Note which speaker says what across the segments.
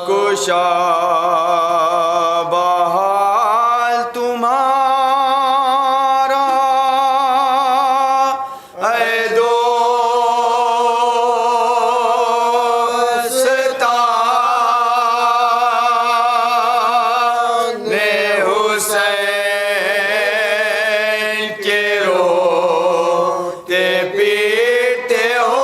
Speaker 1: کشا بحال تمہارا اے دوستان حسین کے روتے پیٹتے ہو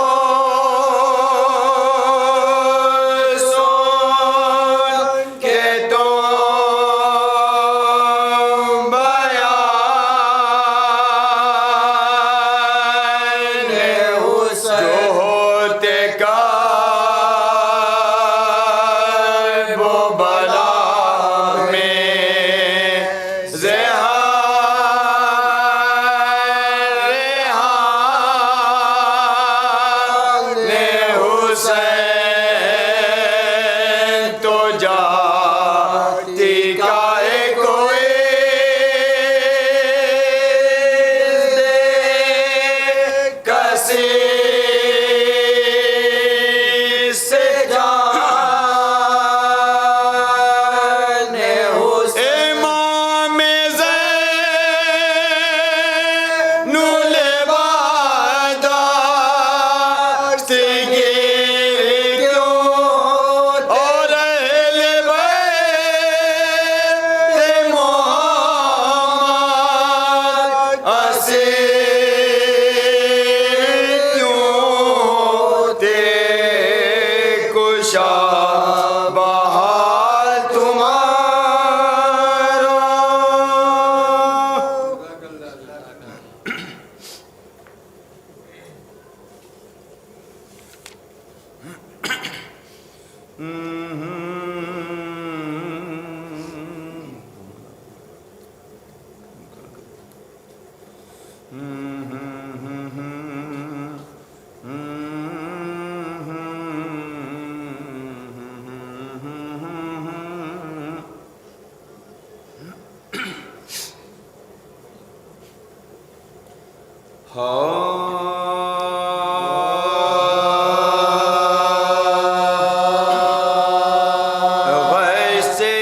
Speaker 1: ویسے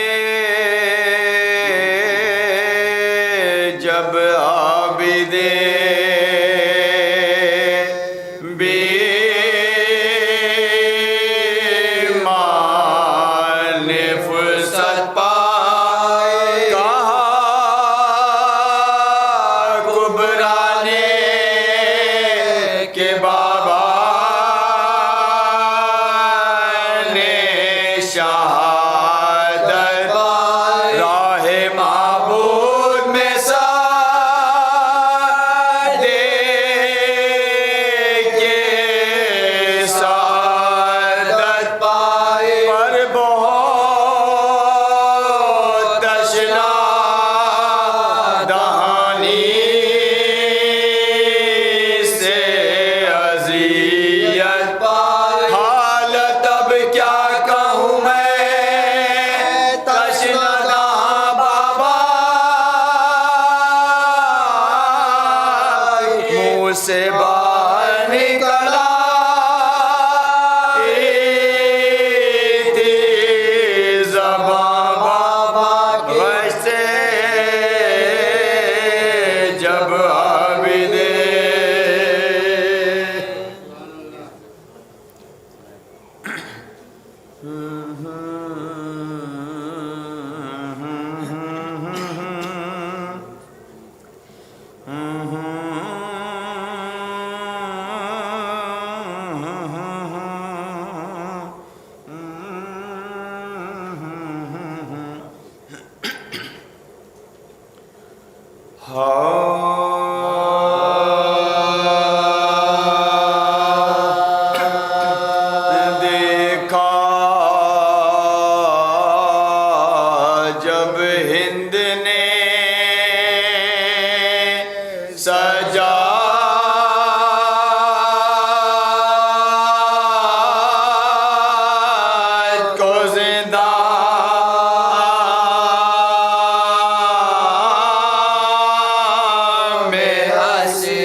Speaker 1: جب عابد بیمان فرصت پائے کہا کبرا نے کہ بابا نے شہادت راہ معبود میں ساتھ دے کے سعادت پائے پر بہت تشنا دہانی سے اذیت پائے حالت اب کیا کہوں میں تشنا دہاں بابا منہ سے باہر نکلا تھی زبان بابا ویسے جب عابد دیکھا جب ہند نے سجاد کو زندہ میں حسین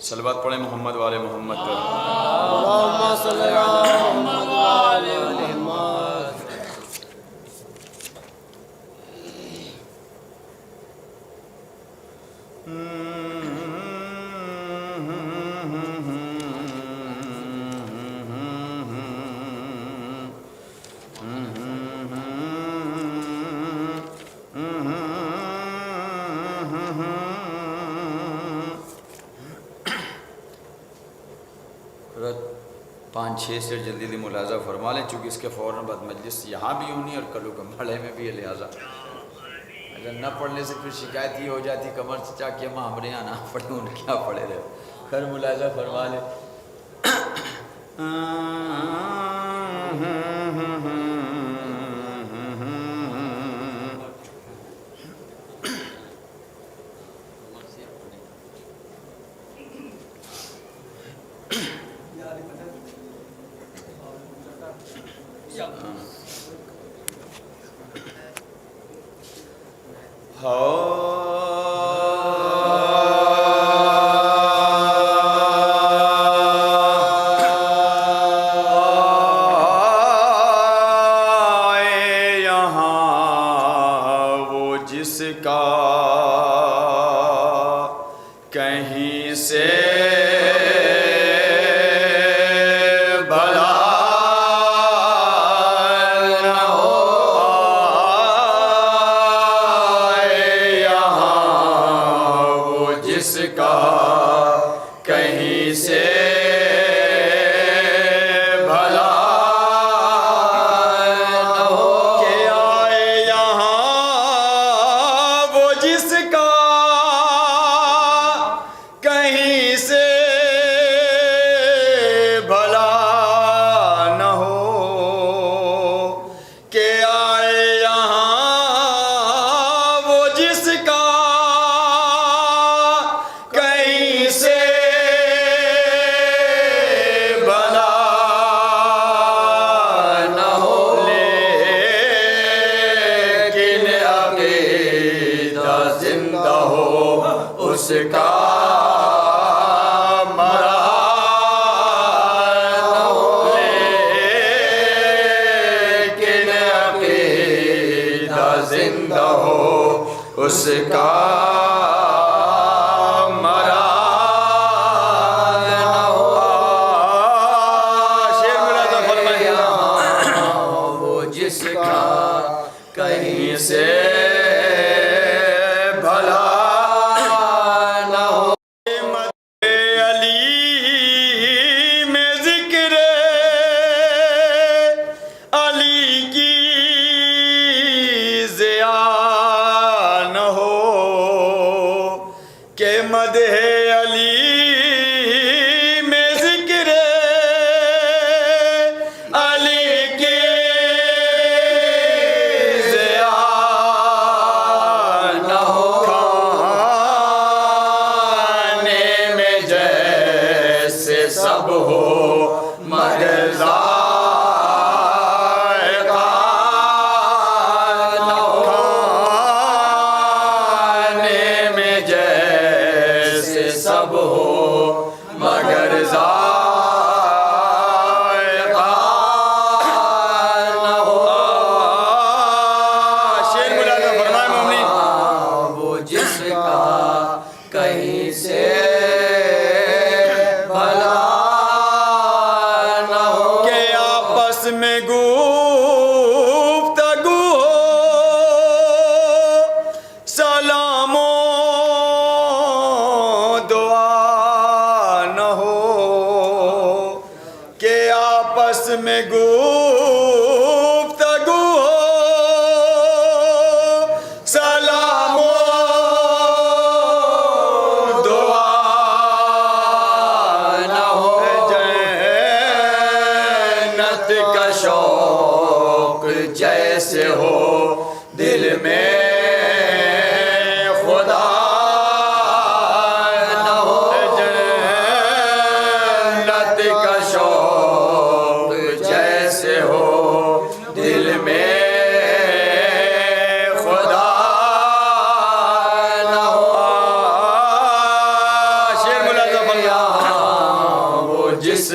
Speaker 1: صلوات پڑھیں محمد والے محمد پر.
Speaker 2: اللهم صل على محمد وعلى محمد.
Speaker 1: پانچ چھ سے جلدی جلدی ملاحظہ فرما لیں، چونکہ اس کے فوراً بعد مجلس یہاں بھی ہونی اور کلو کمبڑے میں بھی ہے، لہٰذا اگر نہ پڑھنے سے پھر شکایت یہ ہو جاتی کمر چچا کہ ماں ہمارے یہاں نہ پڑھے، ان کیا پڑھے رہے. خیر ملاحظہ فرما لیں. جس کا کہیں سے بھلا نہ ہو، یہاں وہ جس کا کہیں سے اس کا مرا نہ ہو، لیکن عقیدہ زندہ ہو اس کا مرا نہ ہو. شیر ملاحظہ فرمائیے. وہ جس کا کہیں سے بھلا مدح علی میں ذکر علی کے ضیاء نہ ہو، کھانے میں جیسے سب ہو مگر ذائقہ نہ ہو، کھانے میں جیسے سب ہو مگر ذائقہ نہ ہو. شیر ملاحظہ فرمائے مومنی. وہ جس کا کہیں سے بھلا نہ ہو، کہ آپس میں گفتگو سلام و دعا نہ ہو، کہ آپس میں گفتگو سلام و دعا نہ ہو، جنت کا شوق جیسے ہو دل میں خدا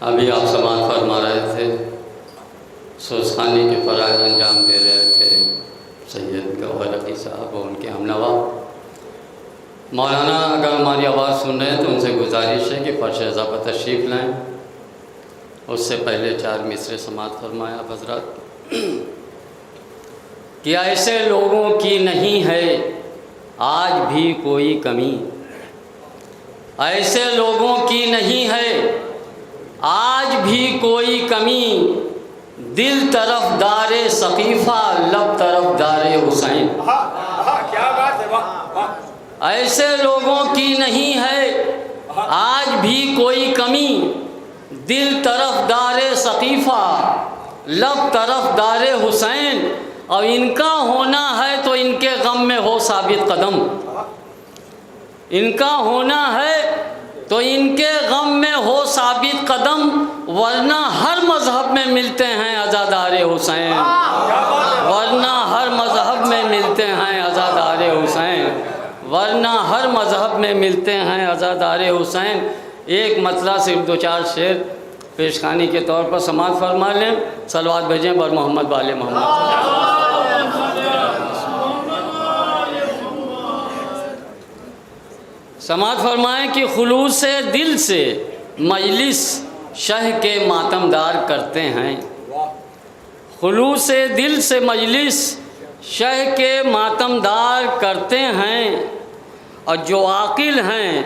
Speaker 3: ابھی آپ سماعت فرما رہے تھے، سوزخانی کے فرائض انجام دے رہے تھے سید گوہر علی صاحب اور ان کے ہمنوا۔ مولانا اگر ہماری آواز سن رہے ہیں تو ان سے گزارش ہے کہ فرش اضافہ تشریف لائیں۔ اس سے پہلے 4 مصرے سماعت فرمایا آپ حضرات کہ ایسے لوگوں کی نہیں ہے آج بھی کوئی کمی، ایسے لوگوں کی نہیں ہے آج بھی کوئی کمی، دل طرف دار ثقیفہ لب طرف دار حسین۔
Speaker 2: کیا بات ہے،
Speaker 3: ایسے لوگوں کی نہیں ہے آج بھی کوئی کمی، دل طرف دار ثقیفہ لب طرف دار حسین، اور ان کا ہونا ہے تو ان کے غم میں ہو ثابت قدم، ان کا ہونا ہے تو ان کے غم میں ہو ثابت قدم، ورنہ ہر مذہب میں ملتے ہیں عزادار حسین، ورنہ ہر مذہب میں ملتے ہیں عزادار حسین، ورنہ ہر مذہب میں ملتے ہیں عزادار حسین۔ ایک مطلع صرف 2-4 شعر پیشخانی کے طور پر سماعت فرما لیں۔ صلوات بھیجیں بر محمد وآل محمد۔ سماعت فرمائیں کہ خلوص دل سے مجلس شہ کے ماتمدار کرتے ہیں، خلوص دل سے مجلس شہ کے ماتمدار کرتے ہیں، اور جو عاقل ہیں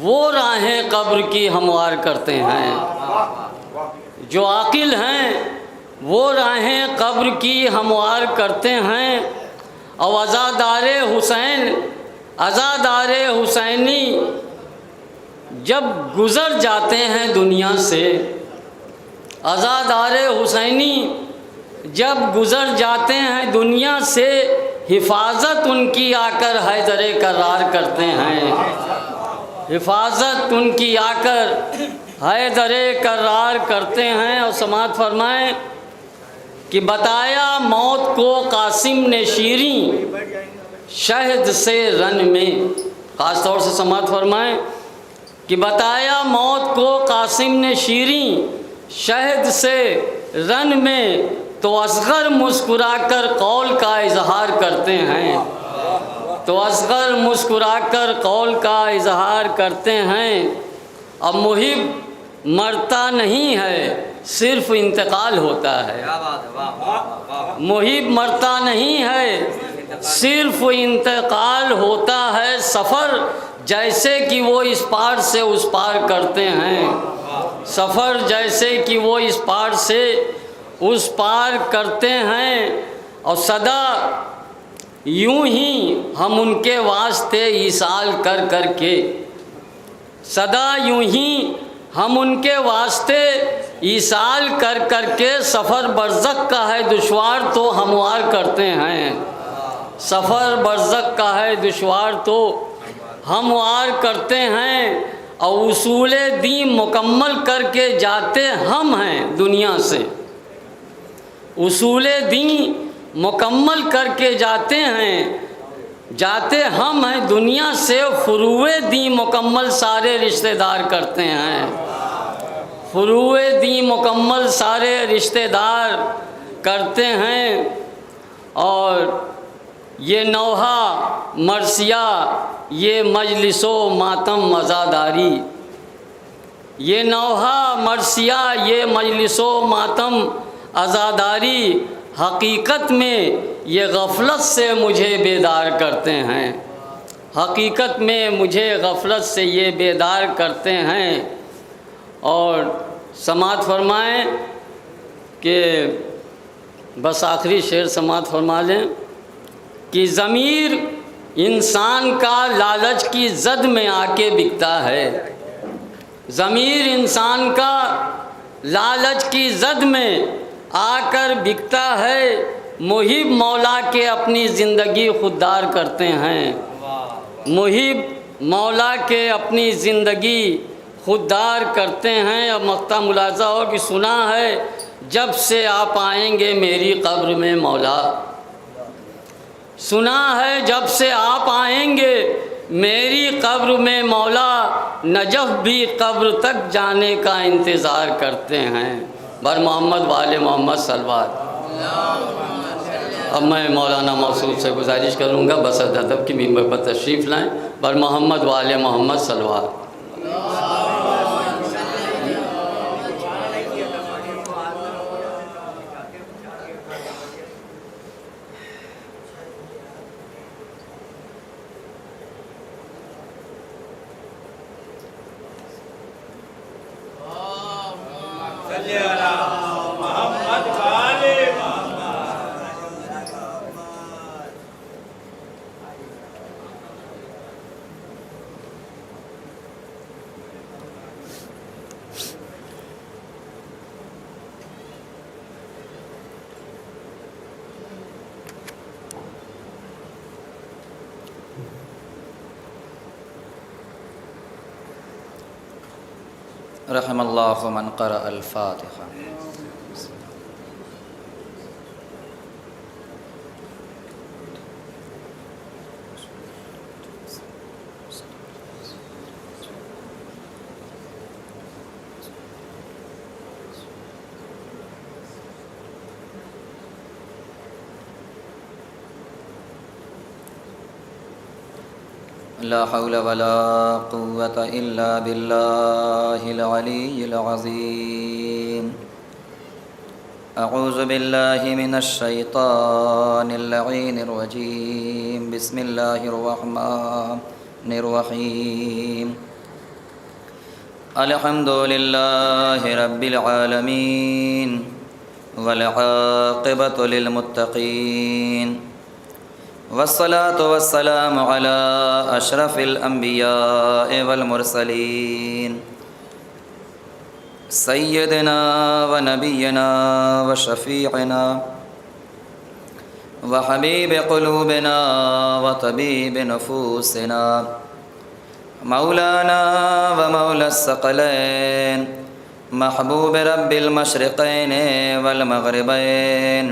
Speaker 3: وہ راہیں قبر کی ہموار کرتے ہیں، جو عاقل ہیں وہ راہیں قبر کی ہموار کرتے ہیں، اور عزادار حسین عزادار حسینی جب گزر جاتے ہیں دنیا سے، عزادار حسینی جب گزر جاتے ہیں دنیا سے، حفاظت ان کی آ کر حیدر کرار کرتے ہیں، حفاظت ان کی آ کر حیدر کرار کرتے ہیں۔ اور سماعت فرمائیں کہ بتایا موت کو قاسم نے شیریں شہد سے رن میں، خاص طور سے سماعت فرمائیں کہ بتایا موت کو قاسم نے شیریں شہد سے رن میں، تو اصغر مسکرا کر قول کا اظہار کرتے ہیں، تو اصغر مسکرا کر قول کا اظہار کرتے ہیں۔ اب محب مرتا نہیں ہے صرف انتقال ہوتا ہے، محب مرتا نہیں ہے صرف انتقال ہوتا ہے، سفر جیسے کہ وہ اس پار سے اس پار کرتے ہیں، سفر جیسے کہ وہ اس پار سے اس پار کرتے ہیں، اور صدا یوں ہی ہم ان کے واسطے ایصال کر کر کے، صدا یوں ہی ہم ان کے واسطے ایصال کر کر کے، سفر برزخ کا ہے دشوار تو ہموار کرتے ہیں، سفر برزخ کا ہے دشوار تو ہموار کرتے ہیں، اور اصول دین مکمل کر کے جاتے ہم ہیں دنیا سے، اصول دین مکمل کر کے جاتے ہیں، جاتے ہم ہیں دنیا سے، فروع دین مکمل سارے رشتہ دار کرتے ہیں، فروع دین مکمل سارے رشتہ دار کرتے ہیں۔ اور یہ نوحہ مرثیہ یہ مجلس و ماتم عزاداری، یہ نوحہ مرثیہ یہ مجلس و ماتم عزاداری، حقیقت میں یہ غفلت سے مجھے بیدار کرتے ہیں، حقیقت میں مجھے غفلت سے یہ بیدار کرتے ہیں۔ اور سماعت فرمائیں کہ بس آخری شعر سماعت فرما لیں کہ ضمیر انسان کا لالچ کی زد میں آ کے بکتا ہے، ضمیر انسان کا لالچ کی زد میں آ کر بکتا ہے، محب مولا کے اپنی زندگی خوددار کرتے ہیں، محب مولا کے اپنی زندگی خوددار کرتے ہیں۔ اور مقطع ملاحظہ ہو کہ سنا ہے جب سے آپ آئیں گے میری قبر میں مولا، سنا ہے جب سے آپ آئیں گے میری قبر میں مولا نجف بھی قبر تک جانے کا انتظار کرتے ہیں۔ بر محمد وآل محمد صلوات۔ اب میں مولانا موصوف سے گزارش کروں گا بسط ادب کی ممبر پر تشریف لائیں۔ بر محمد وآل محمد صلوات۔
Speaker 2: صلی علی محمد وآل
Speaker 4: رحم اللہ من قرأ الفاتحہ۔ لا حول ولا قوة إلا بالله العلي العظيم۔ أعوذ بالله من الشيطان اللعين الرجيم۔ بسم الله الرحمن الرحيم۔ الحمد لله رب العالمين والعاقبة للمتقين، والصلاة والسلام على أشرف الأنبياء والمرسلين، سيدنا ونبينا وشفيعنا وحبيب قلوبنا وطبيب نفوسنا، مولانا ومولى الثقلين، محبوب رب المشرقين والمغربين،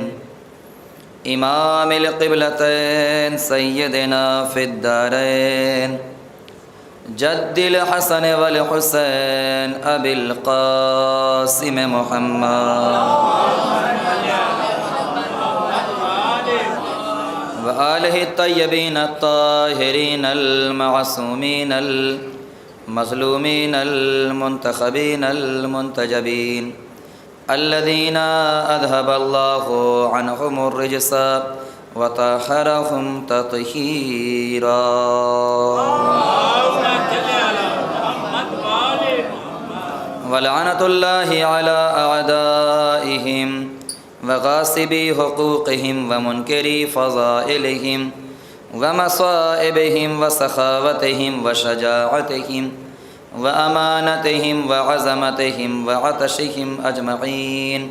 Speaker 4: امام القبلتين، سيدنا في الدارين، جد الحسن والحسين، أبي القاسم محمد وآله الطيبين الطاهرين المعصومين المظلومين المنتخبين المنتجبين، الذين أذهب الله عنهم الرجس وطهرهم تطهيرا۔ ولعنة الله على أعدائهم وغاصبي حقوقهم ومنكري فضائلهم ومصائبهم وسخاوتهم وشجاعتهم وأمانتهم وعزمتهم وعطشهم أجمعين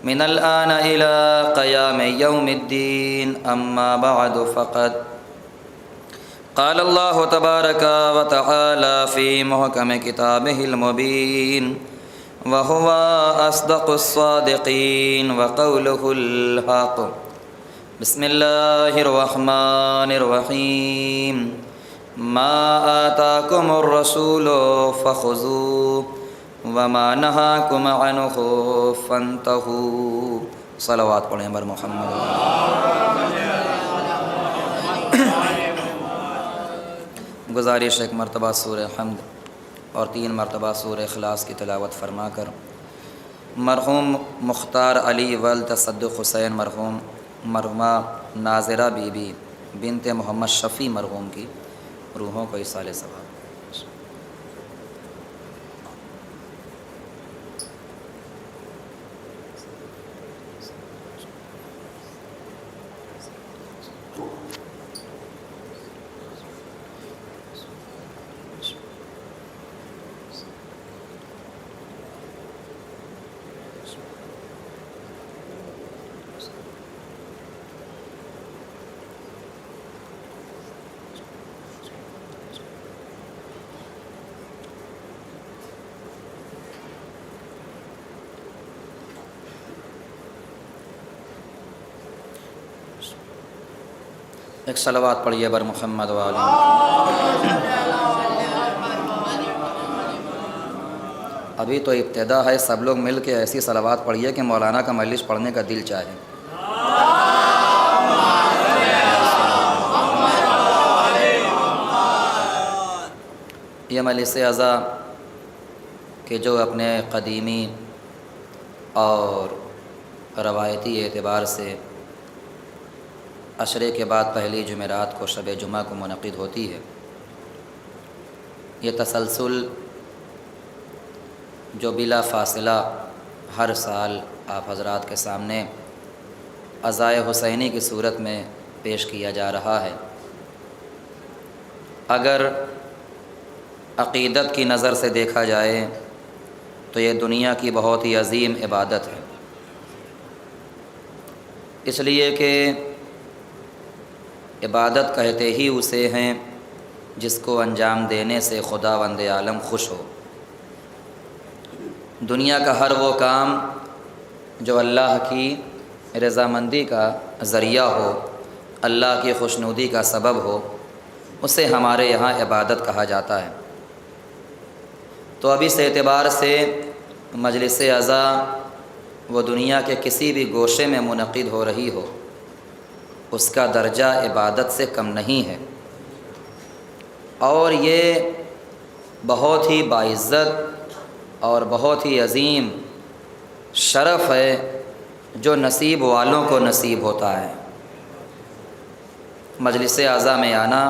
Speaker 4: من الآن إلى قيام يوم الدين، أما بعد فقد قال الله تبارك وتعالى في محكم كتابه المبين، وهو أصدق الصادقين وقوله الحق۔ بسم الله الرحمن الرحيم۔ ما آتاكم الرسول فخذوه وما نهاكم عنه فانتهوا۔ صلوات پڑھیں بر محمد۔ گزارش ایک مرتبہ سورہ حمد اور 3 مرتبہ سورہ اخلاص کی تلاوت فرما کر مرحوم مختار علی ولد تصدق حسین مرحوم، مرحومہ ناظرہ بی بی بنت محمد شفیع مرحوم کی روحوں کو ایصال ثواب۔ ایک صلوات پڑھیے بر محمد والا۔ ابھی تو ابتدا ہے، سب لوگ مل کے ایسی صلوات پڑھیے کہ مولانا کا مجلس پڑھنے کا دل چاہے۔ یہ مجلس عزا کہ جو اپنے قدیمی اور روایتی اعتبار سے عشرے کے بعد پہلی جمعرات کو شب جمعہ کو منعقد ہوتی ہے، یہ تسلسل جو بلا فاصلہ ہر سال آپ حضرات کے سامنے عزائے حسینی کی صورت میں پیش کیا جا رہا ہے، اگر عقیدت کی نظر سے دیکھا جائے تو یہ دنیا کی بہت ہی عظیم عبادت ہے، اس لیے کہ عبادت کہتے ہی اسے ہیں جس کو انجام دینے سے خداوند عالم خوش ہو۔ دنیا کا ہر وہ کام جو اللہ کی رضامندی کا ذریعہ ہو، اللہ کی خوشنودی کا سبب ہو، اسے ہمارے یہاں عبادت کہا جاتا ہے۔ تو اب اس اعتبار سے مجلس عزا وہ دنیا کے کسی بھی گوشے میں منعقد ہو رہی ہو، اس کا درجہ عبادت سے کم نہیں ہے، اور یہ بہت ہی باعزت اور بہت ہی عظیم شرف ہے جو نصیب والوں کو نصیب ہوتا ہے۔ مجلس عزا میں آنا،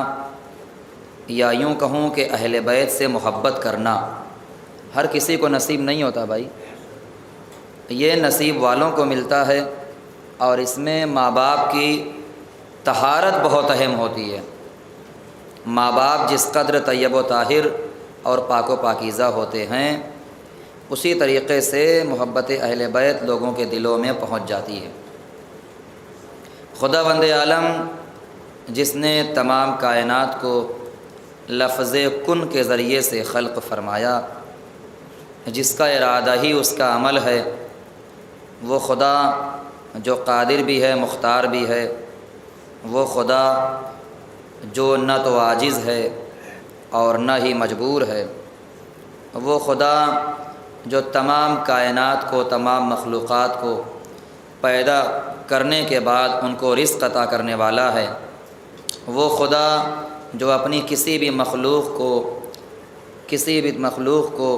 Speaker 4: یا یوں کہوں کہ اہل بیت سے محبت کرنا، ہر کسی کو نصیب نہیں ہوتا بھائی، یہ نصیب والوں کو ملتا ہے، اور اس میں ماں باپ کی طہارت بہت اہم ہوتی ہے۔ ماں باپ جس قدر طیب و طاہر اور پاک و پاکیزہ ہوتے ہیں، اسی طریقے سے محبت اہل بیت لوگوں کے دلوں میں پہنچ جاتی ہے۔ خداوند عالم جس نے تمام کائنات کو لفظ کن کے ذریعے سے خلق فرمایا، جس کا ارادہ ہی اس کا عمل ہے، وہ خدا جو قادر بھی ہے، مختار بھی ہے، وہ خدا جو نہ تو عاجز ہے اور نہ ہی مجبور ہے، وہ خدا جو تمام کائنات کو، تمام مخلوقات کو پیدا کرنے کے بعد ان کو رزق عطا کرنے والا ہے، وہ خدا جو اپنی کسی بھی مخلوق کو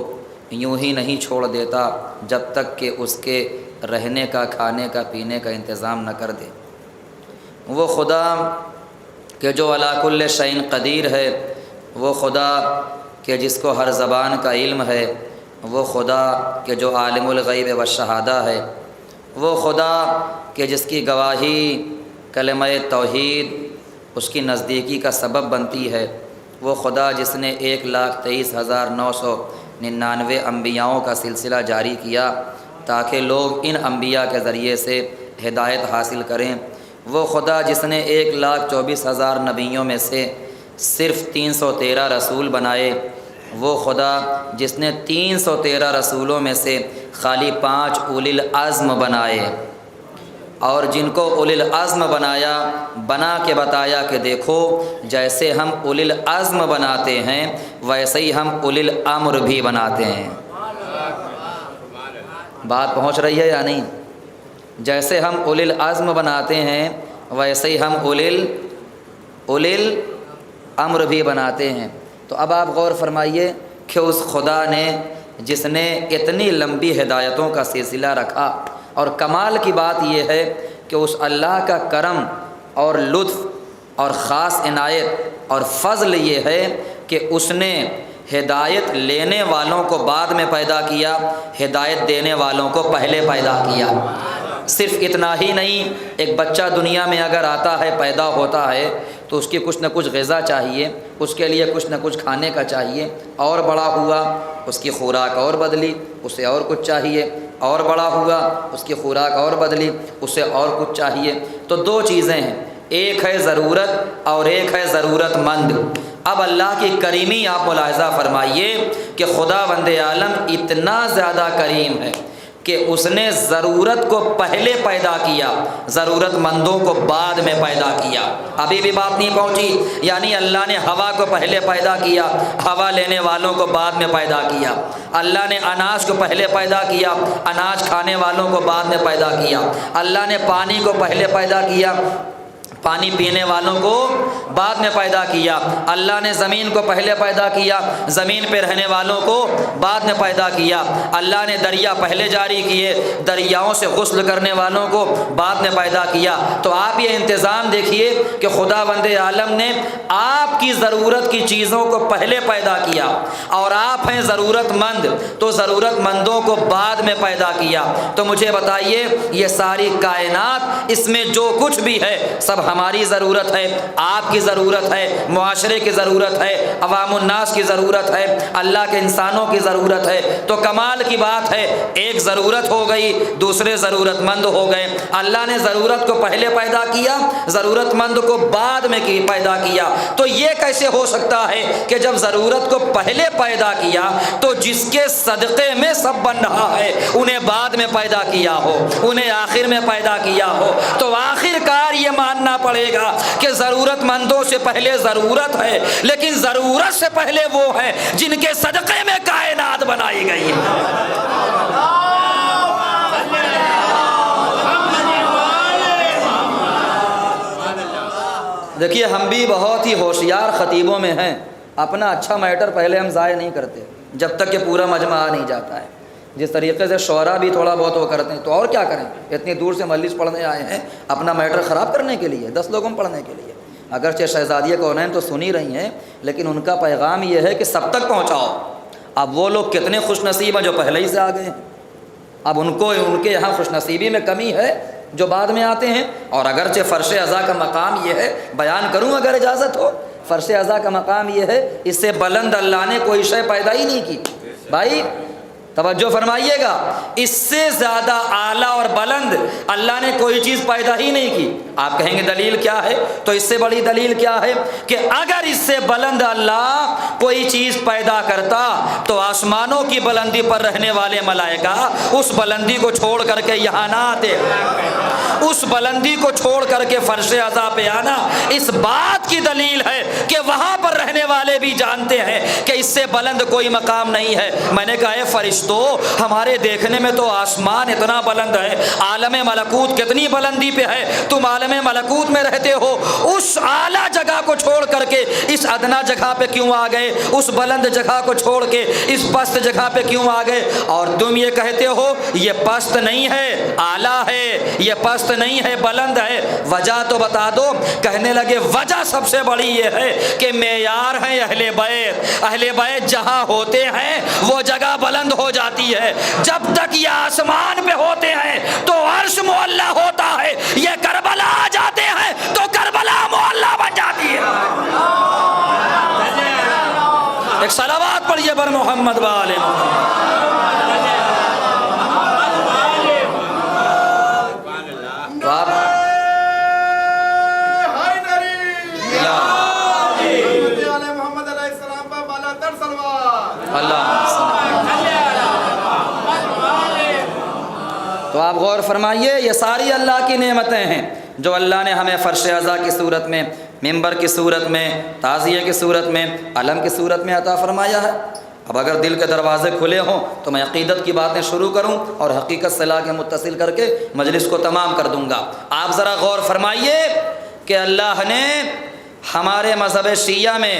Speaker 4: یوں ہی نہیں چھوڑ دیتا جب تک کہ اس کے رہنے کا، کھانے کا، پینے کا انتظام نہ کر دے، وہ خدا کہ جو علی کل شیء قدیر ہے، وہ خدا کہ جس کو ہر زبان کا علم ہے، وہ خدا کہ جو عالم الغیب والشہادہ ہے، وہ خدا کہ جس کی گواہی کلمہ توحید اس کی نزدیکی کا سبب بنتی ہے، وہ خدا جس نے 1,23,999 انبیاؤں کا سلسلہ جاری کیا تاکہ لوگ ان انبیاء کے ذریعے سے ہدایت حاصل کریں، وہ خدا جس نے 1,24,000 نبیوں میں سے صرف 313 رسول بنائے، وہ خدا جس نے 313 رسولوں میں سے خالی 5 اولی العزم بنائے، اور جن کو اولی العزم بنا کے بتایا کہ دیکھو جیسے ہم اولی العزم بناتے ہیں ویسے ہی ہم اولی الامر بھی بناتے ہیں۔ بات پہنچ رہی ہے یا نہیں؟ جیسے ہم اولی العزم بناتے ہیں ویسے ہی ہم اولی الامر بھی بناتے ہیں۔ تو اب آپ غور فرمائیے کہ اس خدا نے جس نے اتنی لمبی ہدایتوں کا سلسلہ رکھا، اور کمال کی بات یہ ہے کہ اس اللہ کا کرم اور لطف اور خاص عنایت اور فضل یہ ہے کہ اس نے ہدایت لینے والوں کو بعد میں پیدا کیا، ہدایت دینے والوں کو پہلے پیدا کیا۔ صرف اتنا ہی نہیں، ایک بچہ دنیا میں اگر آتا ہے، پیدا ہوتا ہے، تو اس کی کچھ نہ کچھ غذا چاہیے، اس کے لیے کچھ نہ کچھ کھانے کا چاہیے، اور بڑا ہوا اس کی خوراک اور بدلی، اسے اور کچھ چاہیے، اور بڑا ہوا اس کی خوراک اور بدلی، اسے اور کچھ چاہیے۔ تو دو چیزیں ہیں، ایک ہے ضرورت اور ایک ہے ضرورت مند۔ اب اللہ کی کریمی آپ ملاحظہ فرمائیے کہ خدا بند عالم اتنا زیادہ کریم ہے کہ اس نے ضرورت کو پہلے پیدا کیا، ضرورت مندوں کو بعد میں پیدا کیا۔ ابھی بھی بات نہیں پہنچی، یعنی اللہ نے ہوا کو پہلے پیدا کیا، ہوا لینے والوں کو بعد میں پیدا کیا۔ اللہ نے اناج کو پہلے پیدا کیا، اناج کھانے والوں کو بعد میں پیدا کیا۔ اللہ نے پانی کو پہلے پیدا کیا، پانی پینے والوں کو بعد میں پیدا کیا۔ اللہ نے زمین کو پہلے پیدا کیا، زمین پہ رہنے والوں کو بعد میں پیدا کیا۔ اللہ نے دریا پہلے جاری کیے، دریاؤں سے غسل کرنے والوں کو بعد میں پیدا کیا۔ تو آپ یہ انتظام دیکھیے کہ خداوند عالم نے آپ کی ضرورت کی چیزوں کو پہلے پیدا کیا، اور آپ ہیں ضرورت مند تو ضرورت مندوں کو بعد میں پیدا کیا۔ تو مجھے بتائیے، یہ ساری کائنات، اس میں جو کچھ بھی ہے سب ہماری ضرورت ہے، آپ کی ضرورت ہے، معاشرے کی ضرورت ہے، عوام الناس کی ضرورت ہے، اللہ کے انسانوں کی ضرورت ہے۔ تو کمال کی بات ہے، ایک ضرورت ہو گئی، دوسرے ضرورت مند ہو گئے۔ اللہ نے ضرورت کو پہلے پیدا کیا، ضرورت مند کو بعد میں پیدا کیا۔ تو یہ کیسے ہو سکتا ہے کہ جب ضرورت کو پہلے پیدا کیا تو جس کے صدقے میں سب بن رہا ہے انہیں بعد میں پیدا کیا ہو، انہیں آخر میں پیدا کیا ہو؟ تو آخر کار یہ ماننا پڑے گا کہ ضرورت مندوں سے پہلے ضرورت ہے، لیکن ضرورت سے پہلے وہ ہیں جن کے صدقے میں کائنات بنائی گئی ہے۔ دیکھیے، ہم بھی بہت ہی ہوشیار خطیبوں میں ہیں، اپنا اچھا میٹر پہلے ہم ضائع نہیں کرتے جب تک کہ پورا مجمع آ نہیں جاتا ہے۔ جس طریقے سے شعراء بھی تھوڑا بہت وہ کرتے ہیں، تو اور کیا کریں؟ اتنی دور سے مجلس پڑھنے آئے ہیں اپنا میٹر خراب کرنے کے لیے، 10 لوگوں پڑھنے کے لیے؟ اگرچہ شہزادیہ کونین تو سنی رہی ہیں، لیکن ان کا پیغام یہ ہے کہ سب تک پہنچاؤ۔ اب وہ لوگ کتنے خوش نصیب ہیں جو پہلے ہی سے آ گئے ہیں، اب ان کے یہاں خوش نصیبی میں کمی ہے جو بعد میں آتے ہیں۔ اور اگرچہ فرش ازا کا مقام یہ ہے، بیان کروں اگر اجازت ہو، فرش ازا کا مقام یہ ہے، اس سے بلند اللہ نے کوئی شے پیدا ہی نہیں کی۔ بھائی توجہ فرمائیے گا، اس سے زیادہ اعلیٰ اور بلند اللہ نے کوئی چیز پیدا ہی نہیں کی۔ آپ کہیں گے دلیل کیا ہے؟ تو اس سے بڑی دلیل کیا ہے کہ اگر اس سے بلند اللہ کوئی چیز پیدا کرتا تو آسمانوں کی بلندی پر رہنے والے ملائکہ اس بلندی کو چھوڑ کر کے یہاں نہ آتے، اس بلندی کو چھوڑ کر کے فرش ازا پہ آنا اس بات کی دلیل ہے کہ وہاں پر رہنے والے بھی جانتے ہیں کہ اس سے بلند کوئی مقام نہیں ہے۔ میں نے کہا اے فرشتو، ہمارے دیکھنے میں تو آسمان اتنا بلند ہے، عالم ملکوت کتنی بلندی پہ ہے، تم عالم ملکوت میں رہتے ہو، اس اعلیٰ جگہ کو چھوڑ کر کے اس ادنا جگہ پہ کیوں آ گئے؟ اس بلند جگہ کو چھوڑ کے اس پست جگہ پہ کیوں آ گئے؟ اور تم یہ کہتے ہو یہ پست نہیں ہے، اعلیٰ ہے، یہ پست نہیں ہے، بلند ہے۔ وجہ تو بتا دو۔ کہنے لگے وجہ سب سے بڑی یہ ہے کہ معیار ہیں اہل بیت، اہل بیت جہاں ہوتے ہیں وہ جگہ بلند ہو جاتی ہے۔ جب تک یہ آسمان پہ ہوتے ہیں تو عرش معلیٰ ہوتا ہے، یہ کربلا آ جاتے ہیں تو کربلا معلیٰ بن جاتی ہے۔ ایک صلوات پڑھیے بر محمد و آل محمد۔ تو آپ غور فرمائیے، یہ ساری اللہ کی نعمتیں ہیں جو اللہ نے ہمیں فرش ازا کی صورت میں، ممبر کی صورت میں، تعزیہ کی صورت میں، علم کی صورت میں عطا فرمایا ہے۔ اب اگر دل کے دروازے کھلے ہوں تو میں عقیدت کی باتیں شروع کروں اور حقیقت سے لا کے متصل کر کے مجلس کو تمام کر دوں گا۔ آپ ذرا غور فرمائیے کہ اللہ نے ہمارے مذہب شیعہ میں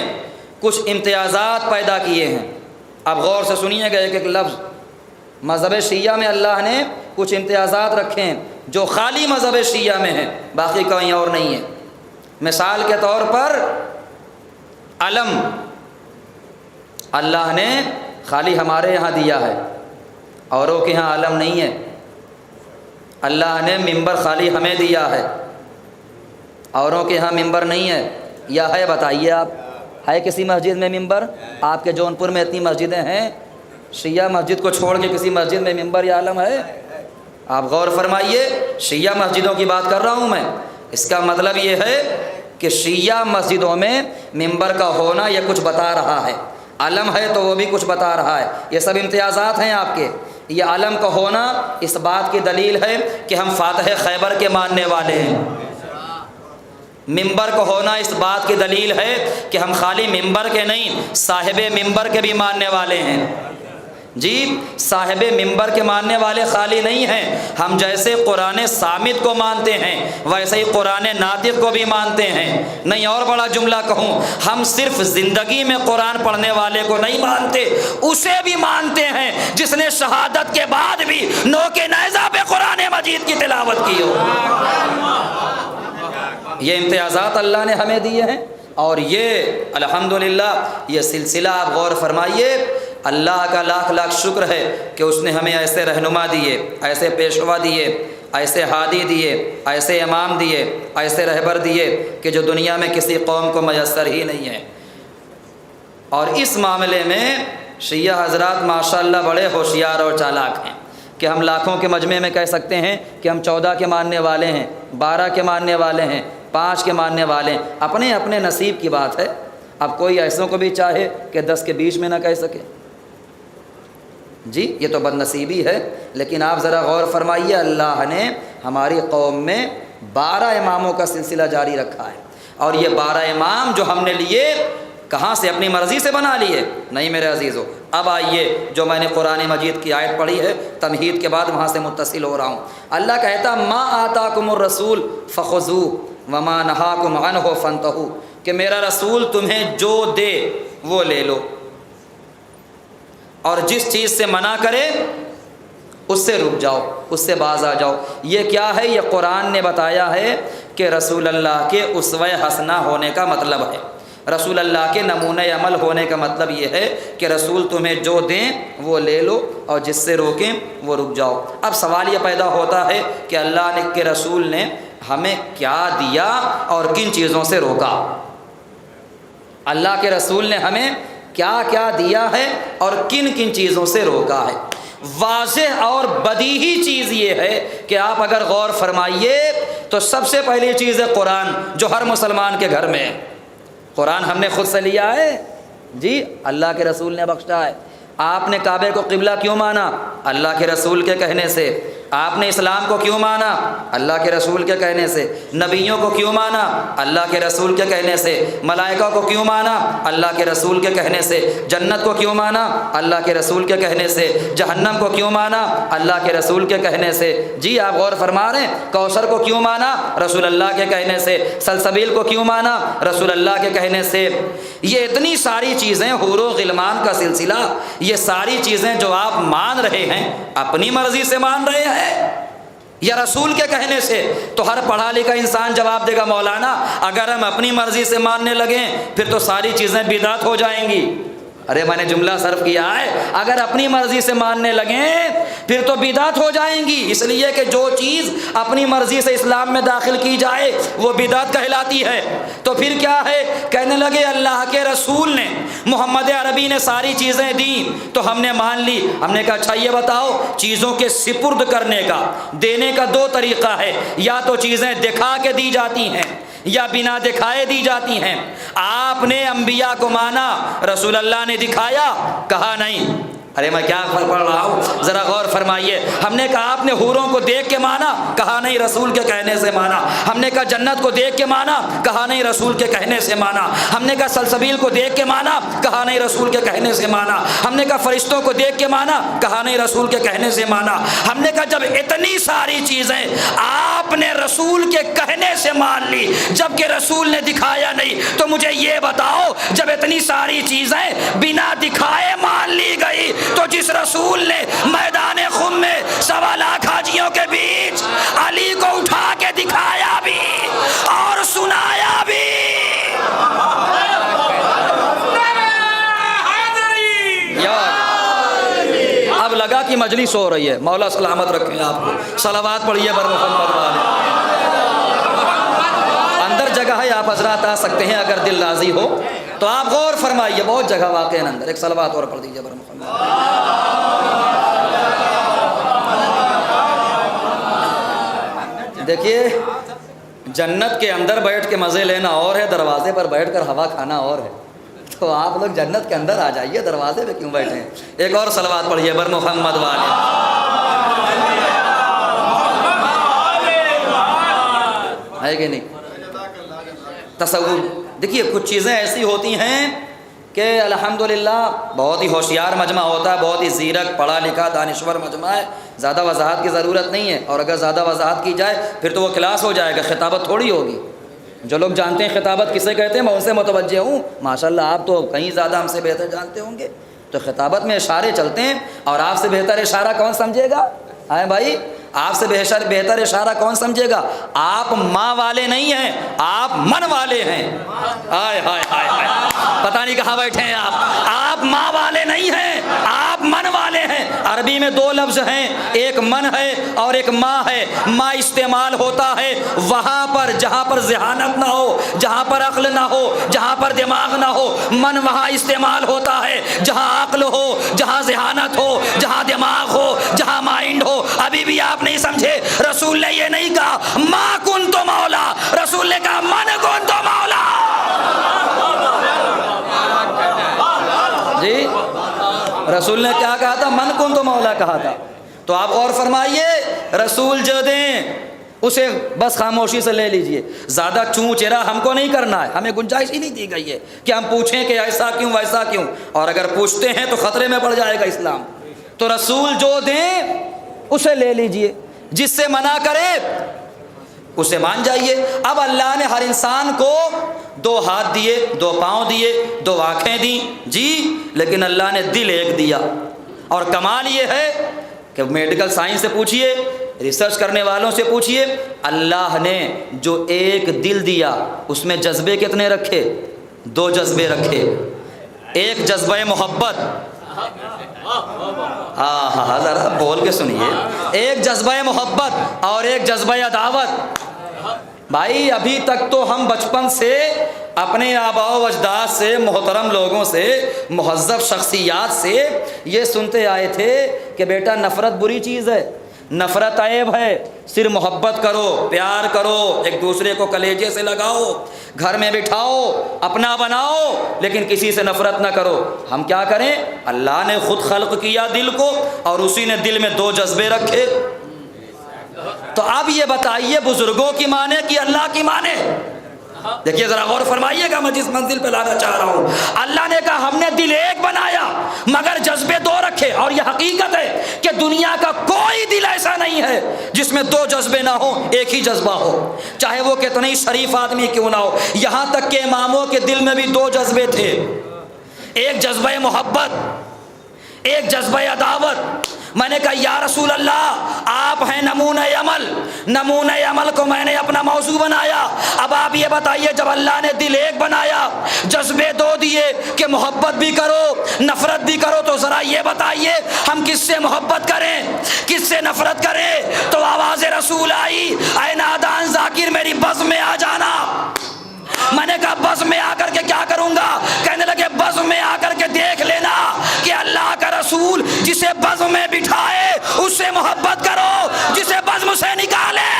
Speaker 4: کچھ امتیازات پیدا کیے ہیں۔ اب غور سے سنیے گا ایک ایک لفظ۔ مذہب شیعہ میں اللہ نے کچھ امتیازات رکھے ہیں جو خالی مذہب شیعہ میں ہیں، باقی کہیں اور نہیں ہے۔ مثال کے طور پر علم اللہ نے خالی ہمارے یہاں دیا ہے، اوروں کے یہاں علم نہیں ہے۔ اللہ نے ممبر خالی ہمیں دیا ہے، اوروں کے یہاں ممبر نہیں ہے۔ یا ہے؟ بتائیے آپ، ہے کسی مسجد میں ممبر؟ آپ کے جونپور میں اتنی مسجدیں ہیں، شیعہ مسجد کو چھوڑ کے کسی مسجد میں ممبر یا علم ہے؟ آپ غور فرمائیے، شیعہ مسجدوں کی بات کر رہا ہوں میں۔ اس کا مطلب یہ ہے کہ شیعہ مسجدوں میں ممبر کا ہونا یہ کچھ بتا رہا ہے، علم ہے تو وہ بھی کچھ بتا رہا ہے۔ یہ سب امتیازات ہیں آپ کے۔ یہ علم کا ہونا اس بات کی دلیل ہے کہ ہم فاتح خیبر کے ماننے والے ہیں۔ ممبر کا ہونا اس بات کی دلیل ہے کہ ہم خالی ممبر کے نہیں، صاحب ممبر کے بھی ماننے والے ہیں۔ جی صاحب ممبر کے ماننے والے خالی نہیں ہیں، ہم جیسے قرآن صامت کو مانتے ہیں ویسے ہی قرآن ناطق کو بھی مانتے ہیں۔ نہیں اور بڑا جملہ کہوں، ہم صرف زندگی میں قرآن پڑھنے والے کو نہیں مانتے، اسے بھی مانتے ہیں جس نے شہادت کے بعد بھی نوک نیزہ پہ قرآن مجید کی تلاوت کی ہو۔ یہ امتیازات اللہ نے ہمیں دیے ہیں، اور یہ الحمدللہ یہ سلسلہ آپ غور فرمائیے، اللہ کا لاکھ لاکھ شکر ہے کہ اس نے ہمیں ایسے رہنما دیے، ایسے پیشوا دیے، ایسے ہادی دیے، ایسے امام دیے، ایسے رہبر دیے کہ جو دنیا میں کسی قوم کو میسر ہی نہیں ہے۔ اور اس معاملے میں شیعہ حضرات ماشاءاللہ بڑے ہوشیار اور چالاک ہیں کہ ہم لاکھوں کے مجمع میں کہہ سکتے ہیں کہ ہم 14 کے ماننے والے ہیں، 12 کے ماننے والے ہیں، 5 کے ماننے والے ہیں۔ اپنے اپنے نصیب کی بات ہے، اب کوئی ایسوں کو بھی چاہے کہ 10 کے بیچ میں نہ کہہ سکے، جی یہ تو بد نصیبی ہے۔ لیکن آپ ذرا غور فرمائیے، اللہ نے ہماری قوم میں 12 اماموں کا سلسلہ جاری رکھا ہے، اور یہ 12 امام جو ہم نے لیے کہاں سے؟ اپنی مرضی سے بنا لیے؟ نہیں میرے عزیزو۔ اب آئیے جو میں نے قرآن مجید کی آیت پڑھی ہے، تمہید کے بعد وہاں سے متصل ہو رہا ہوں۔ اللہ کہتا ما آتاکم الرسول فخذوہ وما نہاکم عنہ فانتہوا، کہ میرا رسول تمہیں جو دے وہ لے لو، اور جس چیز سے منع کرے اس سے رک جاؤ، اس سے باز آ جاؤ۔ یہ کیا ہے؟ یہ قرآن نے بتایا ہے کہ رسول اللہ کے اسوہ حسنہ ہونے کا مطلب ہے، رسول اللہ کے نمونہ عمل ہونے کا مطلب یہ ہے کہ رسول تمہیں جو دیں وہ لے لو اور جس سے روکیں وہ رک جاؤ۔ اب سوال یہ پیدا ہوتا ہے کہ اللہ کے رسول نے ہمیں کیا دیا اور کن چیزوں سے روکا؟ اللہ کے رسول نے ہمیں کیا کیا دیا ہے اور کن کن چیزوں سے روکا ہے؟ واضح اور بدیہی چیز یہ ہے کہ آپ اگر غور فرمائیے تو سب سے پہلی چیز ہے قرآن، جو ہر مسلمان کے گھر میں ہے۔ قرآن ہم نے خود سے لیا ہے، جی اللہ کے رسول نے بخشا ہے۔ آپ نے کعبے کو قبلہ کیوں مانا؟ اللہ کے رسول کے کہنے سے۔ آپ نے اسلام کو کیوں مانا؟ اللہ کے رسول کے کہنے سے۔ نبیوں کو کیوں مانا؟ اللہ کے رسول کے کہنے سے۔ ملائکہ کو کیوں مانا؟ اللہ کے رسول کے کہنے سے۔ جنت کو کیوں مانا؟ اللہ کے رسول کے کہنے سے۔ جہنم کو کیوں مانا؟ اللہ کے رسول کے کہنے سے۔ جی آپ غور فرما رہے ہیں، کوثر کو کیوں مانا؟ رسول اللہ کے کہنے سے۔ سلسبیل کو کیوں مانا؟ رسول اللہ کے کہنے سے۔ یہ اتنی ساری چیزیں، حور و غلمان کا سلسلہ، یہ ساری چیزیں جو آپ مان رہے ہیں اپنی مرضی سے مان رہے ہیں یا رسول کے کہنے سے؟ تو ہر پڑھا لکھا انسان جواب دے گا مولانا اگر ہم اپنی مرضی سے ماننے لگیں پھر تو ساری چیزیں بدعت ہو جائیں گی۔ ارے میں نے جملہ صرف کیا ہے، اگر اپنی مرضی سے ماننے لگیں پھر تو بدعت ہو جائیں گی، اس لیے کہ جو چیز اپنی مرضی سے اسلام میں داخل کی جائے وہ بدعت کہلاتی ہے۔ تو پھر کیا ہے؟ کہنے لگے اللہ کے رسول نے، محمد عربی نے ساری چیزیں دیں تو ہم نے مان لی۔ ہم نے کہا اچھا یہ بتاؤ، چیزوں کے سپرد کرنے کا، دینے کا 2 طریقہ ہے، یا تو چیزیں دکھا کے دی جاتی ہیں یا بنا دکھائے دی جاتی ہیں۔ آپ نے انبیاء کو مانا، رسول اللہ نے دکھایا؟ کہا نہیں۔ ارے میں کیا پڑھ رہا ہوں، ذرا غور فرمائیے۔ ہم نے کہا آپ نے حوروں کو دیکھ کے مانا؟ کہا نہیں، رسول کے کہنے سے مانا۔ ہم نے کہا جنت کو دیکھ کے مانا؟ کہا نہیں، رسول کے کہنے سے مانا۔ ہم نے کہا سلسبیل کو دیکھ کے مانا؟ کہا نہیں، رسول کے کہنے سے مانا۔ ہم نے کہا فرشتوں کو دیکھ کے مانا؟ کہا نہیں، رسول کے کہنے سے مانا۔ ہم نے کہا جب اتنی ساری چیزیں آپ نے رسول کے کہنے سے مان لی جبکہ رسول نے دکھایا نہیں، تو مجھے یہ بتاؤ جب اتنی ساری چیزیں بنا دکھائے مان لی گئی تو جس رسول نے میدان خم میں 1.25 لاکھ حاجیوں کے بیچ علی کو اٹھا کے دکھایا بھی اور سنایا بھی، اب لگا کہ مجلس ہو رہی ہے، مولا سلامت رکھیں آپ کو، صلوات پڑھیے بر محمد والے۔ اندر جگہ ہے، آپ حضرات آ سکتے ہیں اگر دل راضی ہو تو آپ غور فرمائیے، بہت جگہ واقع ہے اندر۔ ایک صلوات اور پڑھ دیجیے بر محمد۔ دیکھیے جنت کے اندر بیٹھ کے مزے لینا اور ہے، دروازے پر بیٹھ کر ہوا کھانا اور ہے۔ تو آپ لوگ جنت کے اندر آ جائیے، دروازے پہ کیوں بیٹھے ہیں؟ ایک اور صلوات پڑھیے بر محمد والے. ہے کہ نہیں؟ تصور دیکھیے، کچھ چیزیں ایسی ہوتی ہیں کہ الحمدللہ بہت ہی ہوشیار مجمع ہوتا ہے، بہت ہی زیرک پڑھا لکھا دانشور مجمع ہے، زیادہ وضاحت کی ضرورت نہیں ہے، اور اگر زیادہ وضاحت کی جائے پھر تو وہ کلاس ہو جائے گا، خطابت تھوڑی ہوگی. جو لوگ جانتے ہیں خطابت کسے کہتے ہیں میں ان سے متوجہ ہوں، ماشاءاللہ آپ تو کہیں زیادہ ہم سے بہتر جانتے ہوں گے. تو خطابت میں اشارے چلتے ہیں، اور آپ سے بہتر اشارہ کون سمجھے گا؟ آئے بھائی، آپ سے بہتر اشارہ کون سمجھے گا؟ آپ ماں والے نہیں ہیں، آپ من والے ہیں. ہائے ہائے ہائے ہائے، پتہ نہیں کہاں بیٹھے ہیں آپ ماں والے نہیں ہیں، آپ من والے ہیں. عربی میں دو لفظ ہیں، ایک من ہے اور ایک ماں ہے. ماں استعمال ہوتا ہے وہاں پر جہاں پر ذہانت نہ ہو، جہاں پر عقل نہ ہو، جہاں پر دماغ نہ ہو. من وہاں استعمال ہوتا ہے جہاں عقل ہو، جہاں ذہانت ہو، جہاں دماغ ہو، جہاں مائنڈ ہو. ابھی بھی آپ نہیں سمجھے، رسول نے یہ نہیں کہا ماں کن تو مولا، رسول نے کہا من کن تو مولا. جی رسول نے کیا کہا تھا؟ من کن تو مولا کہا تھا. تو آپ غور فرمائیے، رسول جو دیں اسے بس خاموشی سے لے لیجئے. زیادہ چوں چرا ہم کو نہیں کرنا ہے، ہمیں گنجائش ہی نہیں دی گئی ہے کہ ہم پوچھیں کہ ایسا کیوں ویسا کیوں، اور اگر پوچھتے ہیں تو خطرے میں پڑ جائے گا اسلام. تو رسول جو دیں اسے لے لیجئے، جس سے منع کرے اسے مان جائیے. اب اللہ نے ہر انسان کو دو ہاتھ دیے، دو پاؤں دیے، دو آنکھیں دیں جی، لیکن اللہ نے دل ایک دیا. اور کمال یہ ہے کہ میڈیکل سائنس سے پوچھئے، ریسرچ کرنے والوں سے پوچھئے، اللہ نے جو ایک دل دیا اس میں جذبے کتنے رکھے؟ دو جذبے رکھے. ایک جذبہ محبت، ہاں ذرا بول کے سنیے، ایک جذبہ محبت اور ایک جذبہ عداوت. بھائی ابھی تک تو ہم بچپن سے اپنے آباء و اجداد سے، محترم لوگوں سے، مہذب شخصیات سے یہ سنتے آئے تھے کہ بیٹا نفرت بری چیز ہے، نفرت عیب ہے، صرف محبت کرو، پیار کرو، ایک دوسرے کو کلیجے سے لگاؤ، گھر میں بٹھاؤ، اپنا بناؤ، لیکن کسی سے نفرت نہ کرو. ہم کیا کریں؟ اللہ نے خود خلق کیا دل کو، اور اسی نے دل میں دو جذبے رکھے. تو اب یہ بتائیے بزرگوں کی مانے کہ اللہ کی مانے؟ دیکھیے ذرا غور فرمائیے گا، میں جس منزل پہ لانا چاہ رہا ہوں. اللہ نے کہا ہم نے دل ایک بنایا مگر جذبے دو رکھے. اور یہ حقیقت ہے کہ دنیا کا کوئی دل ایسا نہیں ہے جس میں دو جذبے نہ ہو، ایک ہی جذبہ ہو، چاہے وہ کتنے ہی شریف آدمی کیوں نہ ہو. یہاں تک کہ اماموں کے دل میں بھی دو جذبے تھے، ایک جذبہ محبت، ایک جذبہ عداوت. میں نے کہا یا رسول اللہ آپ ہیں نمونہ عمل، نمونہ عمل کو میں نے اپنا موضوع بنایا. اب آپ یہ بتائیے جب اللہ نے دل ایک بنایا، جذبے دو دیے کہ محبت بھی کرو نفرت بھی کرو، تو ذرا یہ بتائیے ہم کس سے محبت کریں، کس سے نفرت کریں؟ تو آواز رسول آئی، اے نادان ذاکر میری بزم میں آ جانا. میں نے کہا بزم میں آ کر کے کیا کروں گا؟ کہنے لگے بزم میں آ کر کے دیکھ لینا کہ اللہ کا رسول جسے بزم میں بٹھائے اس سے محبت کرو، جسے بزم سے نکالے.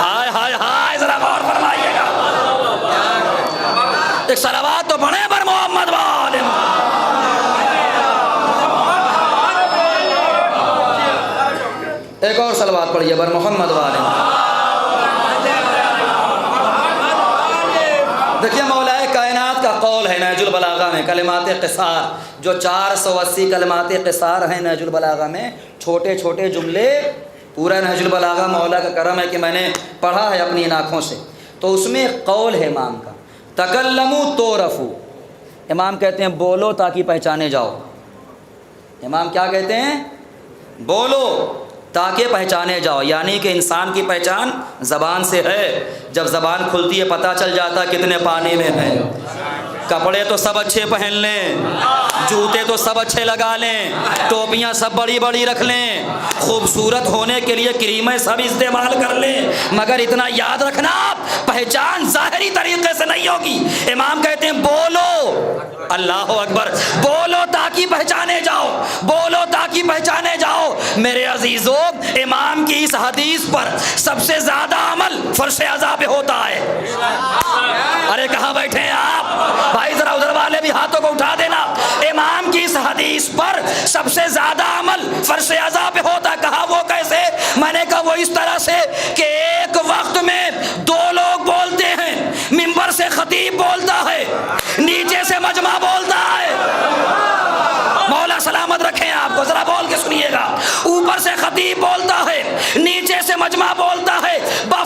Speaker 4: ہائے ہائے ہائے، ذرا غور فرمائیے گا. ایک صلوات تو پڑھیں بر محمد والے. ایک اور صلوات پڑھیے بر محمد والے. دیکھیے مولا کائنات کا قول ہے نہج البلاغہ میں، کلمات قصار، جو 480 کلمات قصار ہیں نہج البلاغہ میں، چھوٹے چھوٹے جملے. پورا نہج البلاغہ مولا کا کرم ہے کہ میں نے پڑھا ہے اپنی ان آنکھوں سے. تو اس میں ایک قول ہے امام کا، تکلموا تعرفوا. امام کہتے ہیں بولو تاکہ پہچانے جاؤ. امام کیا کہتے ہیں؟ بولو تاکہ پہچانے جاؤ. یعنی کہ انسان کی پہچان زبان سے ہے. جب زبان کھلتی ہے پتہ چل جاتا کتنے پانی میں ہے. کپڑے تو سب اچھے پہن لیں، جوتے تو سب اچھے لگا لیں، ٹوپیاں سب بڑی بڑی رکھ لیں، خوبصورت ہونے کے لیے کریمیں سب استعمال کر لیں، مگر اتنا یاد رکھنا پہچان ظاہری طریقے سے نہیں ہوگی. امام کہتے ہیں بولو، اللہ اکبر، بولو تاکہ پہچانے جاؤ، بولو تاکہ پہچانے جاؤ. میرے عزیزوں امام کی اس حدیث پر سب سے زیادہ عمل فرش عزا پہ ہوتا ہے. ارے کہاں بیٹھے ہیں آپ بھائی؟ ذرا ادھر والے بھی ہاتھوں کو اٹھا دینا. امام کی اس حدیث پر سب سے زیادہ عمل فرش عزا پہ ہوتا ہے. کہا وہ کیسے؟ میں نے کہا وہ اس طرح سے کہ ایک وقت میں دو لوگ بولتے ہیں. منبر سے خطیب بولتا ہے, نیچے سے مجمع بولتا ہے. مولا سلامت رکھیں آپ کو, ذرا بول کے سنیے گا. اوپر سے خطیب بولتا ہے, نیچے سے مجمع بولتا ہے.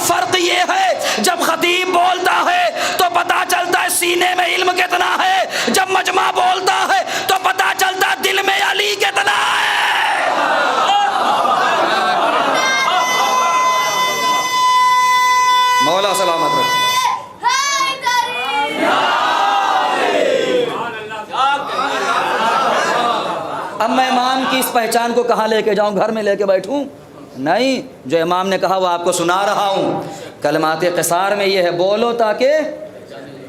Speaker 4: فرق یہ ہے جب خطیب بولتا ہے تو پتا چلتا ہے سینے میں علم کتنا ہے, جب مجمع بولتا ہے تو پتا چلتا ہے دل میں علی کتنا ہے. مولا سلامت رکھیں. اب میں امام کی اس پہچان کو کہاں لے کے جاؤں؟ گھر میں لے کے بیٹھوں؟ نہیں, جو امام نے کہا وہ آپ کو سنا رہا ہوں. کلمات قصار میں یہ ہے, بولو تاکہ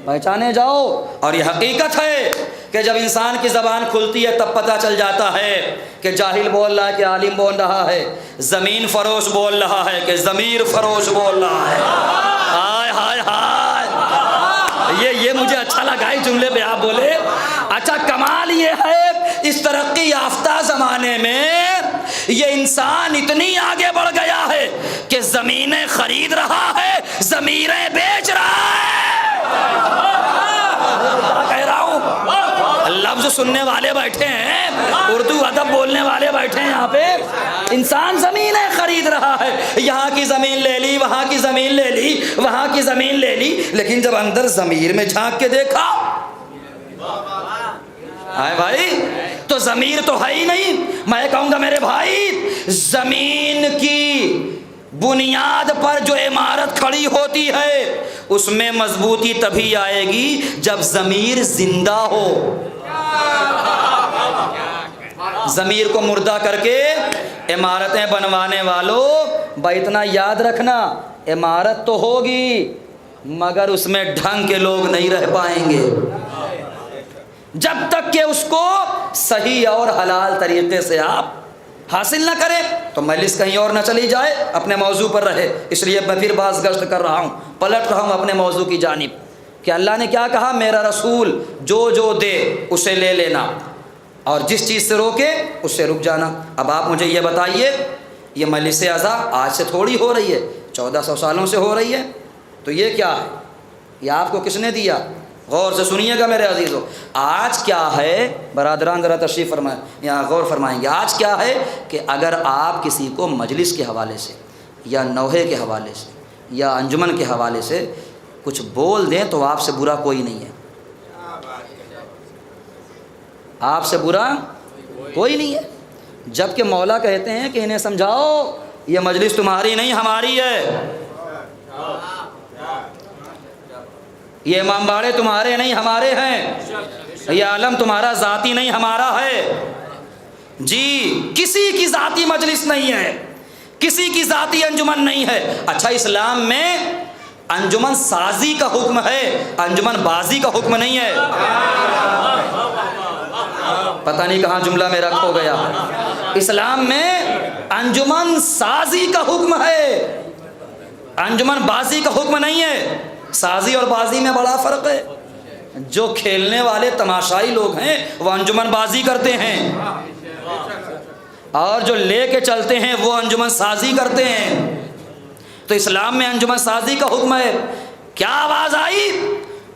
Speaker 4: پہچانے جاؤ. اور یہ حقیقت ہے کہ جب انسان کی زبان کھلتی ہے تب پتہ چل جاتا ہے کہ جاہل بول رہا ہے کہ عالم بول رہا ہے, زمین فروش بول رہا ہے کہ ضمیر فروش بول رہا ہے. ہائے ہائے ہائے, یہ مجھے اچھا لگا اس جملے پہ آپ بولے. اچھا, کمال یہ ہے اس ترقی یافتہ زمانے میں یہ انسان اتنی آگے بڑھ گیا ہے کہ زمینیں خرید رہا ہے, ضمیریں بیچ رہا ہے. کہہ رہا ہوں, لفظ سننے والے بیٹھے ہیں, اردو ادب بولنے والے بیٹھے ہیں یہاں پہ. انسان زمینیں خرید رہا ہے, یہاں کی زمین لے لی, وہاں کی زمین لے لی, وہاں کی زمین لے لی, لیکن جب اندر ضمیر میں جھانک کے دیکھا آئے بھائی تو ضمیر تو ہے ہی نہیں. میں کہوں گا میرے بھائی, زمین کی بنیاد پر جو عمارت کھڑی ہوتی ہے اس میں مضبوطی تبھی آئے گی جب ضمیر زندہ ہو. ضمیر کو مردہ کر کے عمارتیں بنوانے والوں بھائی اتنا یاد رکھنا, عمارت تو ہوگی مگر اس میں ڈھنگ کے لوگ نہیں رہ پائیں گے جب تک کہ اس کو صحیح اور حلال طریقے سے آپ حاصل نہ کریں. تو مجلس کہیں اور نہ چلی جائے, اپنے موضوع پر رہے. اس لیے میں پھر باز گشت کر رہا ہوں, پلٹ رہا ہوں اپنے موضوع کی جانب کہ اللہ نے کیا کہا, میرا رسول جو دے اسے لے لینا اور جس چیز سے روکے اس سے رک جانا. اب آپ مجھے یہ بتائیے, یہ مجلس عزا آج سے تھوڑی ہو رہی ہے, 1400 سالوں سے ہو رہی ہے. تو یہ کیا ہے, یہ آپ کو کس نے دیا؟ غور سے سنیے گا میرے عزیزو. آج کیا ہے برادران, ذرا تشریف فرمائیں, یہاں غور فرمائیں گے. آج کیا ہے کہ اگر آپ کسی کو مجلس کے حوالے سے یا نوحے کے حوالے سے یا انجمن کے حوالے سے کچھ بول دیں تو آپ سے برا کوئی نہیں ہے, آپ سے برا کوئی نہیں ہے. جبکہ مولا کہتے ہیں کہ انہیں سمجھاؤ یہ مجلس تمہاری نہیں ہماری ہے, یہ امام باڑے تمہارے نہیں ہمارے ہیں, یہ عالم تمہارا ذاتی نہیں ہمارا ہے. جی, کسی کی ذاتی مجلس نہیں ہے, کسی کی ذاتی انجمن نہیں ہے. اچھا, اسلام میں انجمن سازی کا حکم ہے, انجمن بازی کا حکم نہیں ہے. پتہ نہیں کہاں جملہ میرا کھو گیا. اسلام میں انجمن سازی کا حکم ہے, انجمن بازی کا حکم نہیں ہے. سازی اور بازی میں بڑا فرق ہے. جو کھیلنے والے تماشائی لوگ ہیں وہ انجمن بازی کرتے ہیں, اور جو لے کے چلتے ہیں وہ انجمن سازی کرتے ہیں. تو اسلام میں انجمن سازی کا حکم ہے. کیا آواز آئی؟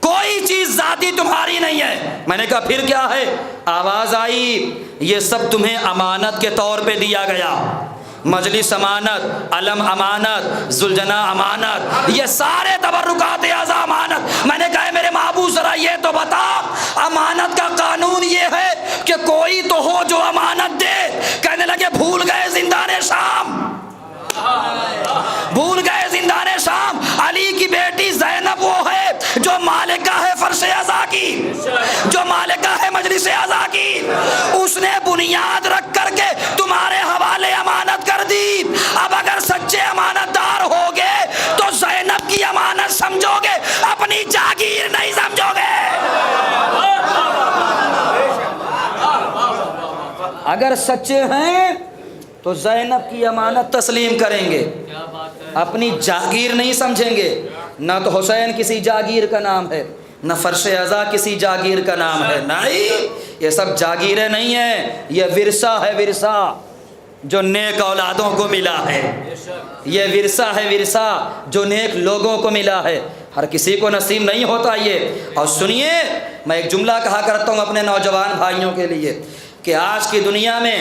Speaker 4: کوئی چیز ذاتی تمہاری نہیں ہے. میں نے کہا پھر کیا ہے؟ آواز آئی, یہ سب تمہیں امانت کے طور پہ دیا گیا. مجلس امانت, علم امانت, ذوالجناح امانت, یہ سارے تبرکات اعضاء امانت. میں نے کہا میرے محبوب ذرا یہ تو بتا, امانت کا قانون یہ ہے کہ کوئی تو ہو جو امانت دے. کہنے لگے بھول گئے زندان شام, بھول گئے زندان شام. علی کی بیٹی زینب وہ ہے جو مالکہ ہے فرش عزا کی, جو مالکہ ہے مجلس عزا کی. اس نے بنیاد رکھ کر کے تمہارے حوالے امانت کر دی. اب اگر سچے امانت دار ہوگے تو زینب کی امانت سمجھو گے, اپنی جاگیر نہیں سمجھو گے. اگر سچے ہیں تو زینب کی امانت تسلیم کریں گے، اپنی جاگیر نہیں سمجھیں گے۔ نہ تو حسین کسی جاگیر کا نام ہے، نہ فرش عزا کسی جاگیر کا نام ہے، نہیں، یہ سب جاگیریں نہیں ہیں، یہ ورثہ ہے، ورثہ جو نیک اولادوں کو ملا ہے، یہ ورثہ ہے، ورثہ جو نیک لوگوں کو ملا ہے، ہر کسی کو نصیب نہیں ہوتا یہ۔ اور سنیے، میں ایک جملہ کہا کرتا ہوں اپنے نوجوان بھائیوں کے لیے کہ آج کی دنیا میں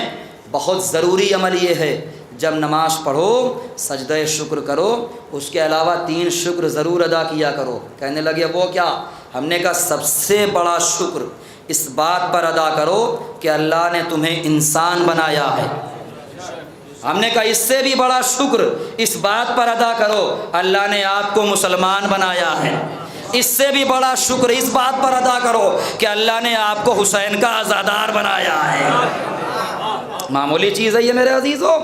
Speaker 4: بہت ضروری عمل یہ ہے، جب نماز پڑھو سجدہ شکر کرو، اس کے علاوہ 3 شکر ضرور ادا کیا کرو۔ کہنے لگے وہ کیا؟ ہم نے کہا سب سے بڑا شکر اس بات پر ادا کرو کہ اللہ نے تمہیں انسان بنایا ہے۔ ہم نے کہا اس سے بھی بڑا شکر اس بات پر ادا کرو اللہ نے آپ کو مسلمان بنایا ہے۔ اس سے بھی بڑا شکر اس بات پر ادا کرو کہ اللہ نے آپ کو حسین کا عزادار بنایا ہے۔ معمولی چیز ہے یہ میرے عزیزوں،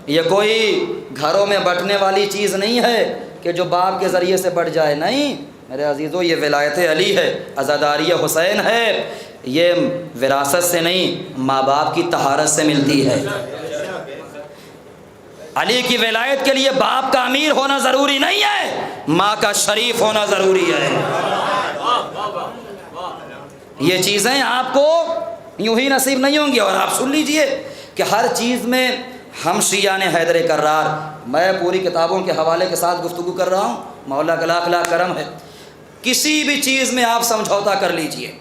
Speaker 4: یہ کوئی گھروں میں بٹنے والی چیز نہیں ہے کہ جو باپ کے ذریعے سے بٹ جائے، نہیں میرے عزیزوں، یہ ولایت علی ہے، عزاداری حسین ہے، یہ وراثت سے نہیں ماں باپ کی طہارت سے ملتی ہے۔ علی کی ولایت کے لیے باپ کا امیر ہونا ضروری نہیں ہے، ماں کا شریف ہونا ضروری ہے۔ یہ چیزیں آپ کو یوں ہی نصیب نہیں ہوں گی۔ اور آپ سن لیجئے کہ ہر چیز میں ہم شیعان حیدر کرار، میں پوری کتابوں کے حوالے کے ساتھ گفتگو کر رہا ہوں، مولا کا لاکھ لاکھ کرم ہے، کسی بھی چیز میں آپ سمجھوتا کر لیجئے،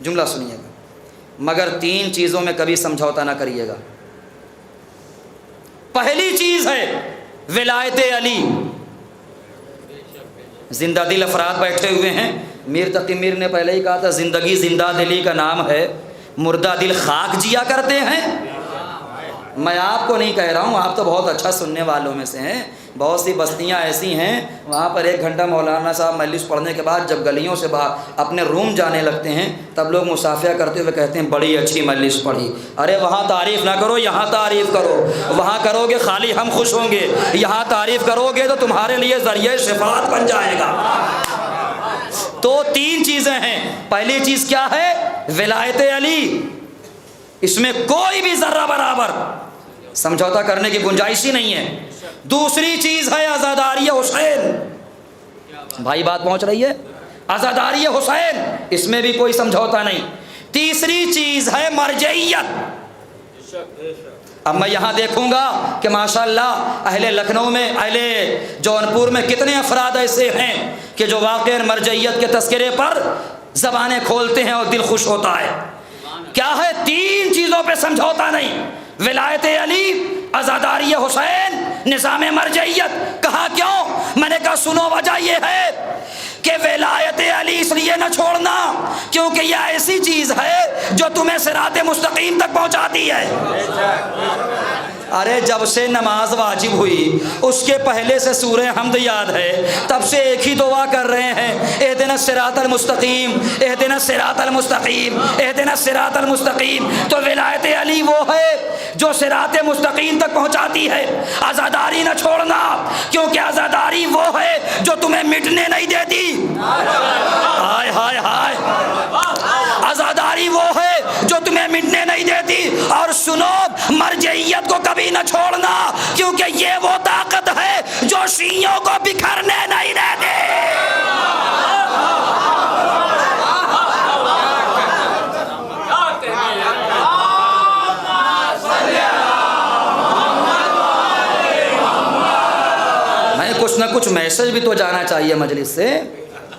Speaker 4: جملہ سنیے گا، مگر 3 چیزوں میں کبھی سمجھوتا نہ کریے گا۔ پہلی چیز ہے ولایت علی۔ زندہ دل افراد بیٹھے ہوئے ہیں، میر تقی میر نے پہلے ہی کہا تھا زندگی زندہ دلی کا نام ہے، مردہ دل خاک جیا کرتے ہیں۔ میں آپ کو نہیں کہہ رہا ہوں، آپ تو بہت اچھا سننے والوں میں سے ہیں، بہت سی بستیاں ایسی ہیں وہاں پر 1 گھنٹہ مولانا صاحب مجلس پڑھنے کے بعد جب گلیوں سے باہر اپنے روم جانے لگتے ہیں تب لوگ مصافحہ کرتے ہوئے کہتے ہیں بڑی اچھی مجلس پڑھی۔ ارے وہاں تعریف نہ کرو، یہاں تعریف کرو، وہاں کرو گے خالی ہم خوش ہوں گے، یہاں تعریف کرو گے تو تمہارے لیے ذریعہ شفاعت بن جائے گا۔ تو 3 چیزیں ہیں، پہلی چیز کیا ہے؟ ولایت علی، اس میں کوئی بھی ذرہ برابر سمجھوتا کرنے کی گنجائش ہی نہیں ہے۔ دوسری چیز ہے عزاداری حسین، بھائی بات پہنچ رہی ہے؟ عزاداری حسین، اس میں بھی کوئی سمجھوتا نہیں۔ تیسری چیز ہے مرجعیت۔ اب میں یہاں دیکھوں گا کہ ماشاءاللہ اہل لکھنؤ میں، اہل جونپور میں کتنے افراد ایسے ہیں کہ جو واقع مرجعیت کے تذکرے پر زبانیں کھولتے ہیں اور دل خوش ہوتا ہے۔ کیا ہے؟ 3 چیزوں پہ سمجھوتا نہیں، ولایت علی، عزاداری حسین، نظام مرجعیت۔ کہا کیوں؟ میں نے کہا سنو، وجہ یہ ہے کہ ولایت علی اس لیے نہ چھوڑنا کیونکہ یہ ایسی چیز ہے جو تمہیں صراط مستقیم تک پہنچاتی ہے۔ ارے جب سے نماز واجب ہوئی اس کے پہلے سے سورہ حمد یاد ہے، تب سے ایک ہی دعا کر رہے ہیں، اہدنا الصراط المستقیم، اہدنا الصراط المستقیم، اہدنا الصراط المستقیم۔ تو ولایت علی وہ ہے جو صراط مستقیم تک پہنچاتی ہے۔ عزاداری نہ چھوڑنا کیونکہ عزاداری وہ ہے جو تمہیں مٹنے نہیں دیتی۔ ہائے ہائے ہائے، عزاداری وہ ہے جو تمہیں مٹنے نہیں دیتی۔ اور سنو، مرجعیت کو کبھی نہ چھوڑنا کیونکہ یہ وہ طاقت ہے جو شیعوں کو بکھرنے نہیں دیتی۔ میں کچھ نہ کچھ میسج بھی تو جانا چاہیے مجلس سے،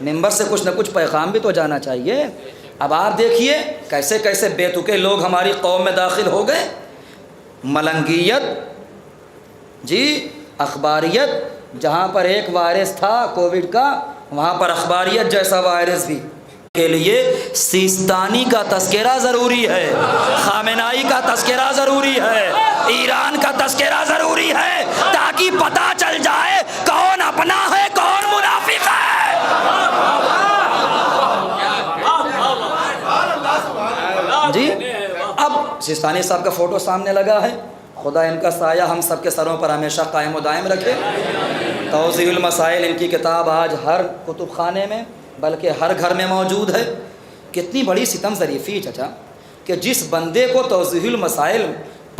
Speaker 4: ممبر سے کچھ نہ کچھ پیغام بھی تو جانا چاہیے۔ اب آپ دیکھیے کیسے کیسے بے تکے لوگ ہماری قوم میں داخل ہو گئے۔ ملنگیت، جی اخباریت، جہاں پر ایک وائرس تھا کووڈ کا وہاں پر اخباریت جیسا وائرس بھی کے لیے سیستانی کا تذکرہ ضروری ہے، خامنائی کا تذکرہ ضروری ہے، ایران کا تذکرہ ضروری ہے تاکہ پتہ چل جائے کون اپنا ہے کون منافق ہے۔ جی اب سیستانی صاحب کا فوٹو سامنے لگا ہے، خدا ان کا سایہ ہم سب کے سروں پر ہمیشہ قائم و دائم رکھے۔ توضیح المسائل ان کی کتاب آج ہر کتب خانے میں بلکہ ہر گھر میں موجود ہے۔ کتنی بڑی ستم ظریفی چچا کہ جس بندے کو توضیح المسائل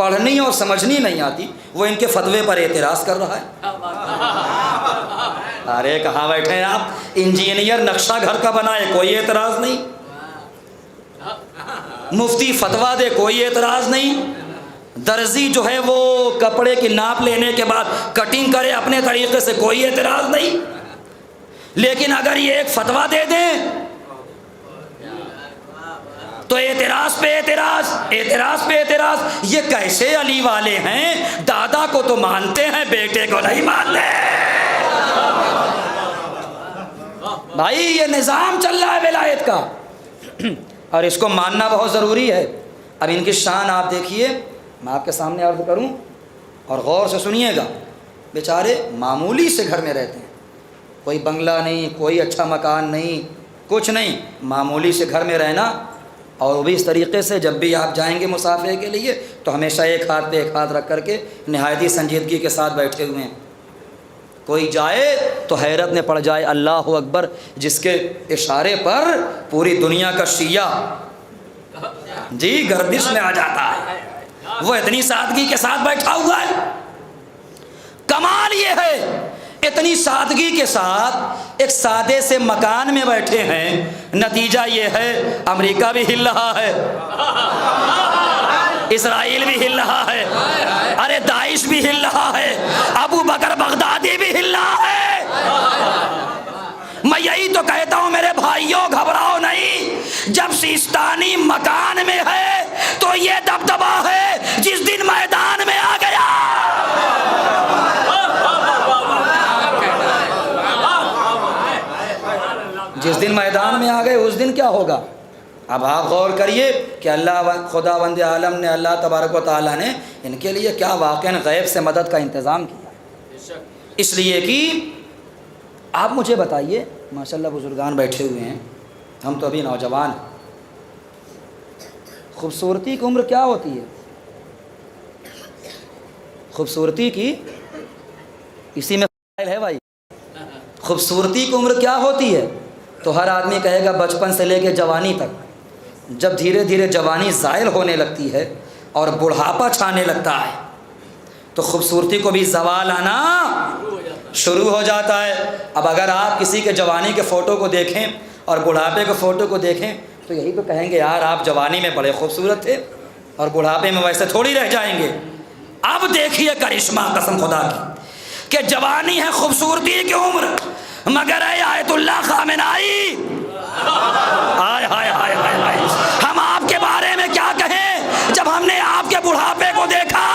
Speaker 4: پڑھنی اور سمجھنی نہیں آتی، وہ ان کے فتوے پر اعتراض کر رہا ہے۔ ارے کہاں بیٹھے ہیں آپ؟ انجینئر نقشہ گھر کا بنائے، کوئی اعتراض نہیں، مفتی فتویٰ دے، کوئی اعتراض نہیں، درزی جو ہے وہ کپڑے کی ناپ لینے کے بعد کٹنگ کرے اپنے طریقے سے، کوئی اعتراض نہیں، لیکن اگر یہ ایک فتویٰ دے دیں تو اعتراض پہ اعتراض، اعتراض پہ اعتراض۔ یہ کیسے علی والے ہیں؟ دادا کو تو مانتے ہیں، بیٹے کو نہیں مانتے۔ بھائی یہ نظام چل رہا ہے ولایت کا، اور اس کو ماننا بہت ضروری ہے۔ اب ان کی شان آپ دیکھیے، میں آپ کے سامنے عرض کروں اور غور سے سنیے گا۔ بیچارے معمولی سے گھر میں رہتے ہیں، کوئی بنگلہ نہیں، کوئی اچھا مکان نہیں، کچھ نہیں، معمولی سے گھر میں رہنا، اور وہ بھی اس طریقے سے جب بھی آپ جائیں گے مسافرے کے لیے تو ہمیشہ ایک ہاتھ پہ ایک ہاتھ رکھ کر کے نہایت ہی سنجیدگی کے ساتھ بیٹھے ہوئے ہیں۔ کوئی جائے تو حیرت میں پڑ جائے، اللہ اکبر، جس کے اشارے پر پوری دنیا کا شیعہ جی گردش میں آ جاتا ہے، وہ اتنی سادگی کے ساتھ بیٹھا ہوا ہے۔ کمال یہ ہے، اتنی سادگی کے ساتھ ایک سادے سے مکان میں بیٹھے ہیں، نتیجہ یہ ہے امریکہ بھی ہل رہا ہے، اسرائیل بھی ہل رہا ہے، ارے داعش بھی ہل رہا ہے، ابو بکر بغدادی بھی ہل رہا ہے۔ میں یہی تو کہتا ہوں میرے بھائیوں، گھبراؤ نہیں، جب سیستانی مکان میں ہے تو یہ دبدبا ہے، جس دن میدان میں آ گیا جس دن میدان میں آ گئے اس دن کیا ہوگا؟ اب آپ غور کریے کہ اللہ خداوند عالم نے، اللہ تبارک و تعالیٰ نے ان کے لیے کیا واقعاً غیب سے مدد کا انتظام کیا، اس لیے کہ آپ مجھے بتائیے، ماشاءاللہ بزرگان بیٹھے ہوئے ہیں، ہم تو ابھی نوجوان ہیں، خوبصورتی کی عمر کیا ہوتی ہے؟ خوبصورتی کی اسی میں فائل ہے بھائی، خوبصورتی کی عمر کیا ہوتی ہے؟ تو ہر آدمی کہے گا بچپن سے لے کے جوانی تک۔ جب دھیرے دھیرے جوانی زائل ہونے لگتی ہے اور بڑھاپا چھانے لگتا ہے تو خوبصورتی کو بھی زوال آنا شروع ہو جاتا ہے۔ اب اگر آپ کسی کے جوانی کے فوٹو کو دیکھیں اور بڑھاپے کے فوٹو کو دیکھیں تو یہی تو کہیں گے یار آپ جوانی میں بڑے خوبصورت تھے اور بڑھاپے میں ویسے تھوڑی رہ جائیں گے۔ اب دیکھیے کرشمہ قسم خدا کی کہ جوانی ہے خوبصورتی کی عمر، مگر اے آیت اللہ خامنائی، ہائے ہائے ہائے ہائے، ہم آپ کے بارے میں کیا کہیں؟ جب ہم نے آپ کے بڑھاپے کو دیکھا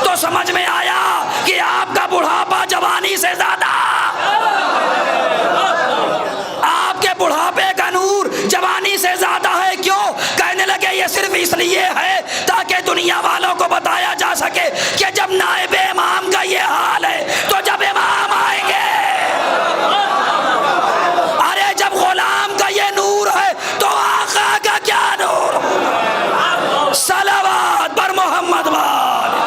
Speaker 4: تو سمجھ میں آیا کہ آپ کا بڑھاپا جوانی سے زیادہ، آپ کے بڑھاپے کا نور جوانی سے زیادہ ہے۔ کیوں؟ کہنے لگے یہ صرف اس لیے ہے تاکہ دنیا والوں کو بتایا جا سکے کہ جب نائب امام کا یہ حال ہے تو جب امام آئیں گے، ارے جب غلام کا یہ نور ہے تو آقا کا کیا نور؟ صلوات پر محمد وال۔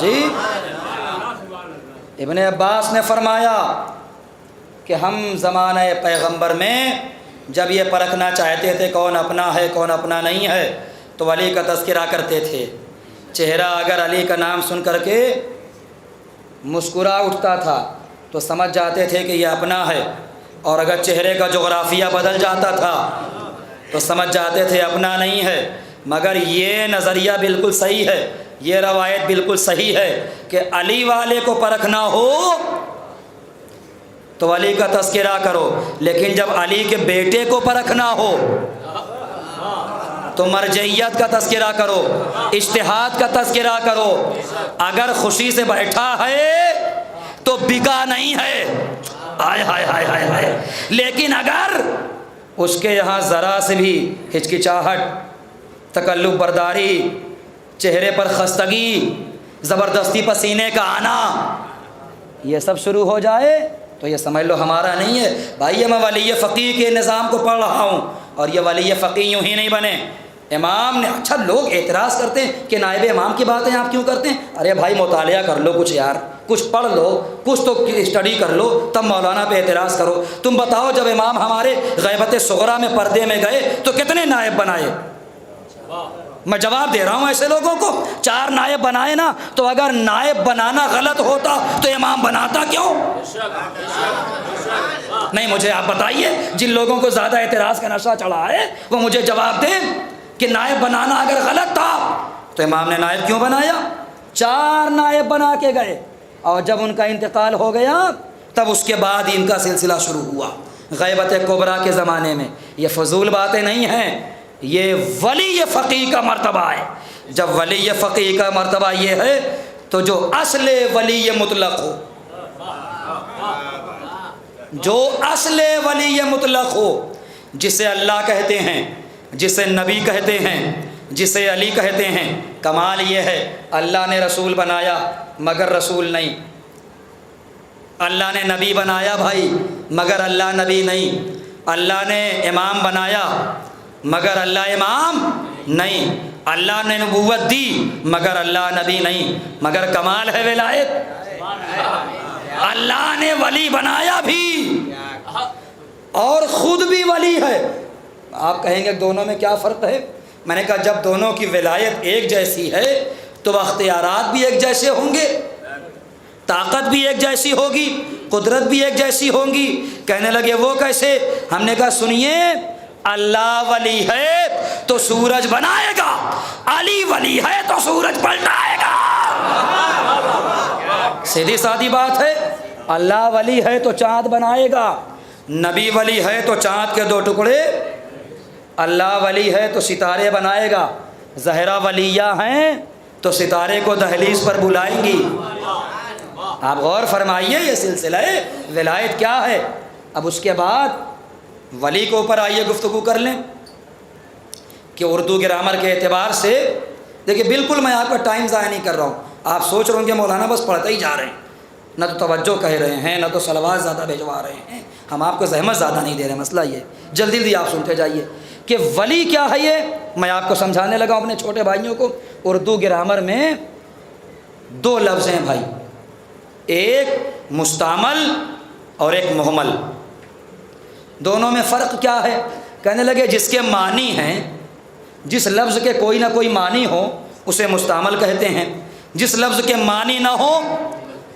Speaker 4: جی ابن عباس نے فرمایا کہ ہم زمانہ پیغمبر میں جب یہ پرکھنا چاہتے تھے کون اپنا ہے کون اپنا نہیں ہے تو علی کا تذکرہ کرتے تھے۔ چہرہ اگر علی کا نام سن کر کے مسکرا اٹھتا تھا تو سمجھ جاتے تھے کہ یہ اپنا ہے، اور اگر چہرے کا جغرافیہ بدل جاتا تھا تو سمجھ جاتے تھے اپنا نہیں ہے۔ مگر یہ نظریہ بالکل صحیح ہے، یہ روایت بالکل صحیح ہے کہ علی والے کو پرکھنا ہو تو علی کا تذکرہ کرو، لیکن جب علی کے بیٹے کو پرکھنا ہو تو مرجعیت کا تذکرہ کرو، اجتہاد کا تذکرہ کرو۔ اگر خوشی سے بیٹھا ہے تو بگا نہیں ہے، ہائے ہائے ہائے ہائے ہائے، لیکن اگر اس کے یہاں ذرا سے بھی ہچکچاہٹ، تکلف برداری، چہرے پر خستگی، زبردستی پسینے کا آنا، یہ سب شروع ہو جائے تو یہ سمجھ لو ہمارا نہیں ہے۔ بھائی میں ولی فقیہ کے نظام کو پڑھ رہا ہوں، اور یہ ولی فقیہ یوں ہی نہیں بنے، امام نے اچھا لوگ اعتراض کرتے ہیں کہ نائب امام کی باتیں آپ کیوں کرتے ہیں؟ ارے بھائی مطالعہ کر لو کچھ یار، کچھ پڑھ لو، کچھ تو اسٹڈی کر لو، تب مولانا پہ اعتراض کرو۔ تم بتاؤ جب امام ہمارے غیبت صغریٰ میں پردے میں گئے تو کتنے نائب بنائے؟ میں جواب دے رہا ہوں ایسے لوگوں کو، 4 نائب بنائے نا، تو اگر نائب بنانا غلط ہوتا تو امام بناتا کیوں؟ نہیں مجھے آپ بتائیے، جن لوگوں کو زیادہ اعتراض کا نشہ چڑھا ہے وہ مجھے جواب دیں کہ نائب بنانا اگر غلط تھا تو امام نے نائب کیوں بنایا؟ 4 نائب بنا کے گئے، اور جب ان کا انتقال ہو گیا تب اس کے بعد ان کا سلسلہ شروع ہوا غیبت کبریٰ کے زمانے میں۔ یہ فضول باتیں نہیں ہیں، یہ ولی فقیہ کا مرتبہ ہے۔ جب ولی فقیہ کا مرتبہ یہ ہے تو جو اصل ولی مطلق ہو، جو اصل ولی مطلق ہو، جسے اللہ کہتے ہیں، جسے نبی کہتے ہیں، جسے علی کہتے ہیں، کمال یہ ہے اللہ نے رسول بنایا مگر رسول نہیں، اللہ نے نبی بنایا بھائی مگر اللہ نبی نہیں، اللہ نے امام بنایا مگر اللہ امام نہیں، اللہ نے نبوت دی مگر اللہ نبی نہیں، مگر کمال ہے ولایت، اللہ نے ولی بنایا بھی اور خود بھی ولی ہے۔ آپ کہیں گے دونوں میں کیا فرق ہے؟ میں نے کہا جب دونوں کی ولایت ایک جیسی ہے تو اختیارات بھی ایک جیسے ہوں گے، طاقت بھی ایک جیسی ہوگی، قدرت بھی ایک جیسی ہوگی۔ کہنے لگے وہ کیسے؟ ہم نے کہا سنیے، اللہ ولی ہے تو سورج بنائے گا، علی ولی ہے تو سورج پلٹائے گا۔ سیدھی سادی بات ہے، اللہ ولی ہے تو چاند بنائے گا، نبی ولی ہے تو چاند کے 2 ٹکڑے، اللہ ولی ہے تو ستارے بنائے گا، زہرا ولیہ ہیں تو ستارے کو دہلیز پر بلائیں گی۔ آپ غور فرمائیے، یہ سلسلہ ولایت کیا ہے۔ اب اس کے بعد ولی کے اوپر آئیے گفتگو کر لیں کہ اردو گرامر کے اعتبار سے دیکھیے، بالکل میں آپ کا ٹائم ضائع نہیں کر رہا ہوں۔ آپ سوچ رہے ہوں کہ مولانا بس پڑھتے ہی جا رہے ہیں، نہ تو توجہ کہہ رہے ہیں، نہ تو صلوات زیادہ بھیجوا رہے ہیں، ہم آپ کو زحمت زیادہ نہیں دے رہے۔ مسئلہ یہ جلدی جلدی آپ سنتے جائیے کہ ولی کیا ہے۔ یہ میں آپ کو سمجھانے لگا ہوں اپنے چھوٹے بھائیوں کو۔ اردو گرامر میں 2 لفظ ہیں بھائی، ایک مستعمل اور ایک مہمل۔ دونوں میں فرق کیا ہے؟ کہنے لگے جس کے معنی ہیں، جس لفظ کے کوئی نہ کوئی معنی ہو اسے مستعمل کہتے ہیں، جس لفظ کے معنی نہ ہو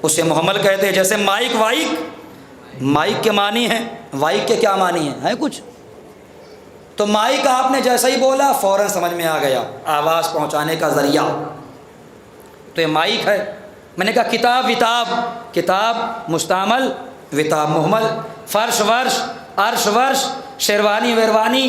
Speaker 4: اسے مہمل کہتے ہیں۔ جیسے مائک، مائک کے معنی ہیں، وائک کے کیا معنی ہیں کچھ؟ تو مائک آپ نے جیسا ہی بولا فوراً سمجھ میں آ گیا، آواز پہنچانے کا ذریعہ، تو یہ مائک ہے۔ میں نے کہا کتاب وتاب، کتاب مستعمل، وتاب مہمل، فرش ورش، عرش ورش، شیروانی ویروانی،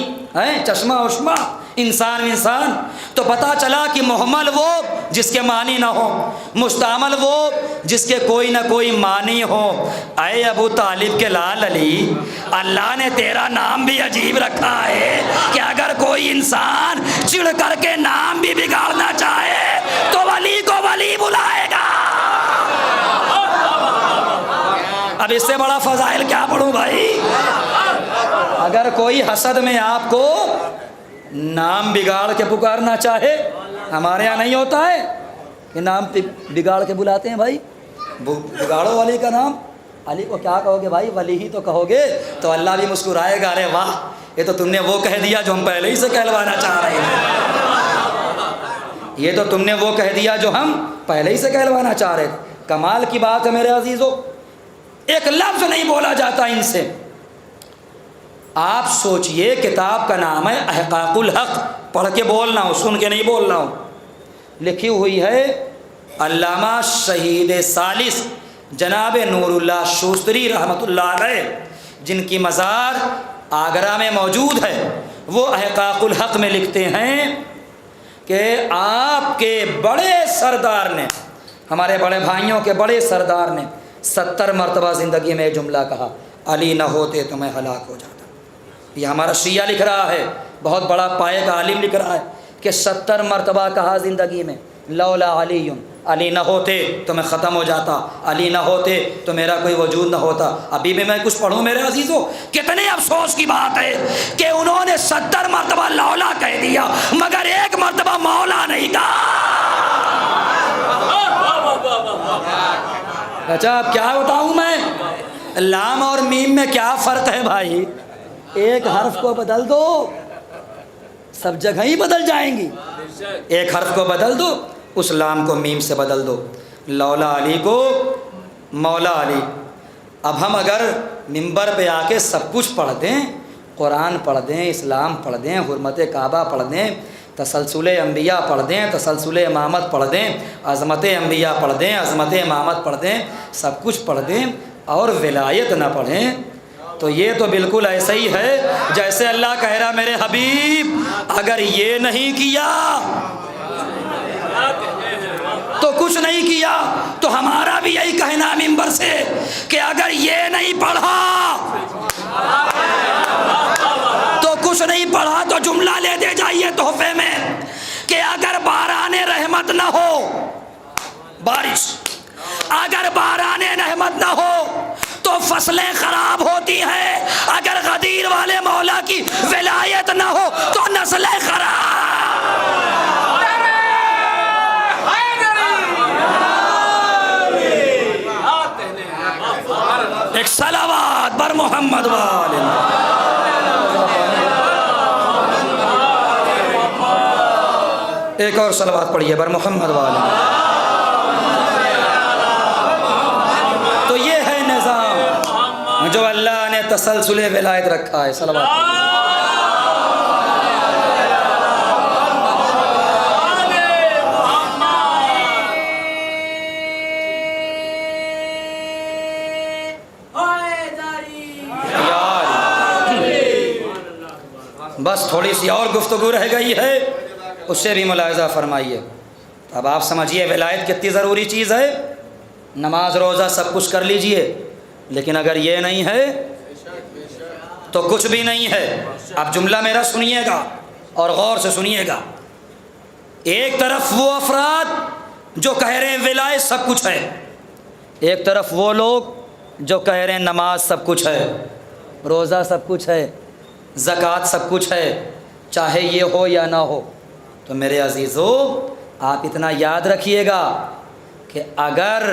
Speaker 4: چشمہ وشمہ، انسان، تو پتہ چلا کہ مہمل وہ جس کے معنی نہ ہو، مستعمل وہ جس کے کوئی نہ کوئی معنی ہو۔ اے ابو طالب کے لال علی، اللہ نے تیرا نام بھی عجیب رکھا ہے کہ اگر کوئی انسان چڑ کر کے نام بھی بگاڑنا چاہے تو ولی کو ولی بلائے گا۔ اب اس سے بڑا فضائل کیا پڑھوں بھائی؟ اگر کوئی حسد میں آپ کو نام بگاڑ کے پکارنا چاہے، ہمارے ہاں نہیں ہوتا ہے کہ نام بگاڑ کے بلاتے ہیں بھائی، بگاڑو ولی کا نام، علی کو کیا کہو گے بھائی؟ ولی ہی تو کہو گے، تو اللہ بھی مسکرائے گا، ارے واہ یہ تو تم نے وہ کہہ دیا جو ہم پہلے ہی سے کہلوانا چاہ رہے ہیں، یہ تو تم نے وہ کہہ دیا جو ہم پہلے ہی سے کہلوانا چاہ رہے تھے۔ کمال کی بات ہے میرے عزیزو، ایک لفظ نہیں بولا جاتا ان سے۔ آپ سوچئے کتاب کا نام ہے احقاق الحق، پڑھ کے بولنا ہوں، سن کے نہیں بولنا ہوں، لکھی ہوئی ہے علامہ شہید ثالث جناب نور اللہ شوستری رحمۃ اللہ علیہ، جن کی مزار آگرہ میں موجود ہے۔ وہ احقاق الحق میں لکھتے ہیں کہ آپ کے بڑے سردار نے، ہمارے بڑے بھائیوں کے بڑے سردار نے 70 مرتبہ زندگی میں یہ جملہ کہا، علی نہ ہوتے تو میں ہلاک ہو جاتا۔ یہ ہمارا شیعہ لکھ رہا ہے، بہت بڑا پائے کا عالم لکھ رہا ہے کہ 70 مرتبہ کہا زندگی میں، لولا علی علی نہ ہوتے تو میں ختم ہو جاتا، علی نہ ہوتے تو میرا کوئی وجود نہ ہوتا۔ ابھی بھی میں کچھ پڑھوں میرے عزیزوں، کتنے افسوس کی بات ہے کہ انہوں نے 70 مرتبہ لولا کہہ دیا مگر ایک مرتبہ مولا نہیں کہا۔ اچھا اب کیا بتاؤں میں، لام اور میم میں کیا فرق ہے بھائی؟ ایک حرف کو بدل دو سب جگہ ہی بدل جائیں گی، ایک حرف کو بدل دو اس لام کو میم سے بدل دو، لولا علی کو مولا علی۔ اب ہم اگر منبر پہ آ کے سب کچھ پڑھ دیں، قرآن پڑھ دیں، اسلام پڑھ دیں، حرمت کعبہ پڑھ دیں، تسلسل انبیاء پڑھ دیں، تسلسل امامت پڑھ دیں، عظمت انبیاء پڑھ دیں، عظمت امامت پڑھ دیں، سب کچھ پڑھ دیں اور ولایت نہ پڑھیں تو یہ تو بالکل ایسا ہی ہے جیسے اللہ کہہ رہا میرے حبیب اگر یہ نہیں کیا تو کچھ نہیں کیا۔ تو ہمارا بھی یہی کہنا منبر سے کہ اگر یہ نہیں پڑھا تو کچھ نہیں پڑھا، تو جملہ لے دے جائیے تحفے میں کہ اگر باران رحمت نہ ہو، بارش اگر باران رحمت نہ ہو تو فصلیں خراب ہوتی ہیں، اگر غدیر والے مولا کی ولایت نہ ہو تو نسلیں خراب۔ ایک صلوات بر محمد والے، ایک اور صلوات پڑھیے بر محمد والے۔ تو یہ ہے نظام جو اللہ نے تسلسل ولایت رکھا ہے۔ صلوات بس تھوڑی سی اور گفتگو رہ گئی ہے، اس سے بھی ملاحظہ فرمائیے۔ اب آپ سمجھیے ولایت کتنی ضروری چیز ہے۔ نماز روزہ سب کچھ کر لیجئے لیکن اگر یہ نہیں ہے تو کچھ بھی نہیں ہے۔ اب جملہ میرا سنیے گا اور غور سے سنیے گا۔ ایک طرف وہ افراد جو کہہ رہے ہیں ولایت سب کچھ ہے، ایک طرف وہ لوگ جو کہہ رہے ہیں نماز سب کچھ ہے، روزہ سب کچھ ہے، زکوٰۃ سب کچھ ہے، چاہے یہ ہو یا نہ ہو۔ تو میرے عزیزو آپ اتنا یاد رکھیے گا کہ اگر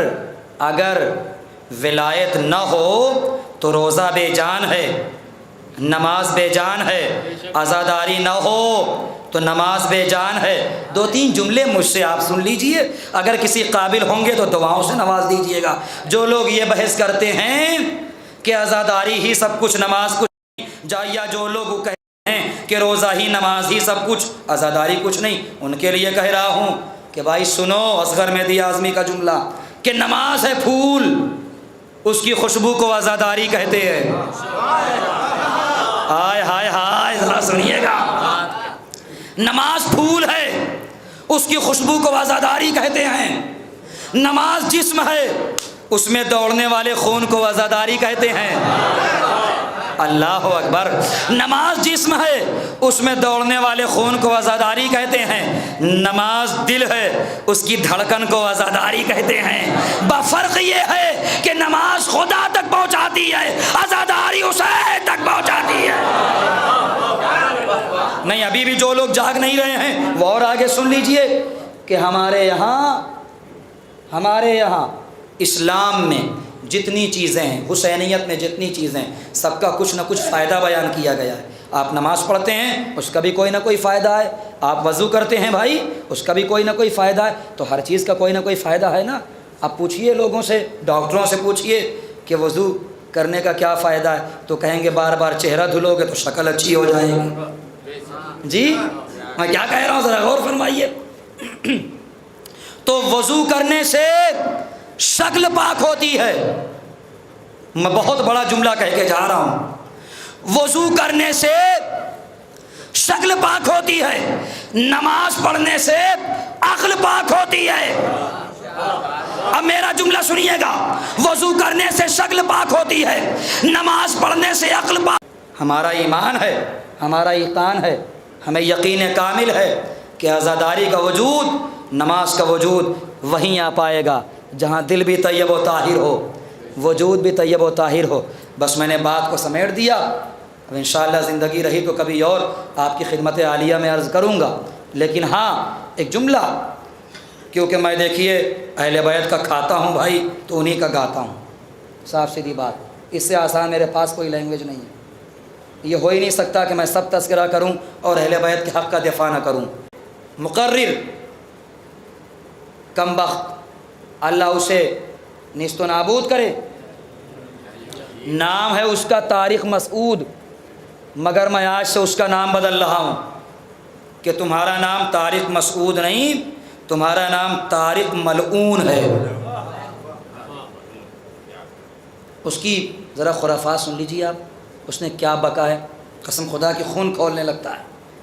Speaker 4: ولایت نہ ہو تو روزہ بے جان ہے، نماز بے جان ہے، عزاداری نہ ہو تو نماز بے جان ہے۔ 2-3 جملے مجھ سے آپ سن لیجئے، اگر کسی قابل ہوں گے تو دعاؤں سے نواز دیجئے گا۔ جو لوگ یہ بحث کرتے ہیں کہ عزاداری ہی سب کچھ نماز کچھ، یا جو لوگ کہتے ہیں کہ روزہ ہی نماز ہی سب کچھ عزاداری کچھ نہیں، ان کے لیے کہہ رہا ہوں کہ بھائی سنو اصغر مہدی اعظمی کا جملہ کہ نماز ہے پھول، اس کی خوشبو کو عزاداری کہتے ہیں۔ ہائے ہائے ہائے ذرا سنیے گا، نماز پھول ہے اس کی خوشبو کو عزاداری کہتے ہیں۔ نماز جسم ہے اس میں دوڑنے والے خون کو عزاداری کہتے ہیں۔ اللہ اکبر، نماز جسم ہے اس میں دوڑنے والے خون کو عزاداری کہتے ہیں۔ نماز دل ہے اس کی دھڑکن کو عزاداری کہتے ہیں۔ بفرق یہ ہے کہ نماز خدا تک پہنچاتی ہے، عزاداری اسے تک پہنچاتی ہے۔ نہیں ابھی بھی جو لوگ جاگ نہیں رہے ہیں وہ اور آگے سن لیجئے کہ ہمارے یہاں اسلام میں جتنی چیزیں ہیں، حسینیت میں جتنی چیزیں ہیں، سب کا کچھ نہ کچھ فائدہ بیان کیا گیا ہے۔ آپ نماز پڑھتے ہیں اس کا بھی کوئی نہ کوئی فائدہ ہے، آپ وضو کرتے ہیں بھائی اس کا بھی کوئی نہ کوئی فائدہ ہے، تو ہر چیز کا کوئی نہ کوئی فائدہ ہے نا۔ اب پوچھئے لوگوں سے، ڈاکٹروں سے پوچھئے کہ وضو کرنے کا کیا فائدہ ہے، تو کہیں گے بار بار چہرہ دھلو گے تو شکل اچھی ہو جائے گی۔ جی میں کیا کہہ رہا ہوں ذرا غور فرمائیے۔ تو وضو کرنے سے شکل پاک ہوتی ہے۔ میں بہت بڑا جملہ کہہ کے جا رہا ہوں، وضو کرنے سے شکل پاک ہوتی ہے، نماز پڑھنے سے عقل پاک ہوتی ہے۔ اب میرا جملہ سنیے گا، وضو کرنے سے شکل پاک ہوتی ہے، نماز پڑھنے سے عقل پاک۔ ہمارا ایمان ہے، ہمارا ایقان ہے، ہمیں یقین کامل ہے کہ عزاداری کا وجود نماز کا وجود وہیں آ پائے گا جہاں دل بھی طیب و طاہر ہو، وجود بھی طیب و طاہر ہو۔ بس میں نے بات کو سمیٹ دیا، اب انشاءاللہ زندگی رہی تو کبھی اور آپ کی خدمت عالیہ میں عرض کروں گا۔ لیکن ہاں ایک جملہ، کیونکہ میں دیکھیے اہل بیت کا کھاتا ہوں بھائی تو انہی کا گاتا ہوں، صاف سیدھی بات، اس سے آسان میرے پاس کوئی لینگویج نہیں ہے۔ یہ ہو ہی نہیں سکتا کہ میں سب تذکرہ کروں اور اہل بیت کے حق کا دفاع نہ کروں۔ مقرر کم بخت، اللہ اسے نیست و نابود کرے، نام ہے اس کا طارق مسعود، مگر میں آج سے اس کا نام بدل رہا ہوں کہ تمہارا نام طارق مسعود نہیں، تمہارا نام طارق ملعون ہے۔ اس کی ذرا خرافات سن لیجیے آپ، اس نے کیا بکا ہے، قسم خدا کی خون کھولنے لگتا ہے،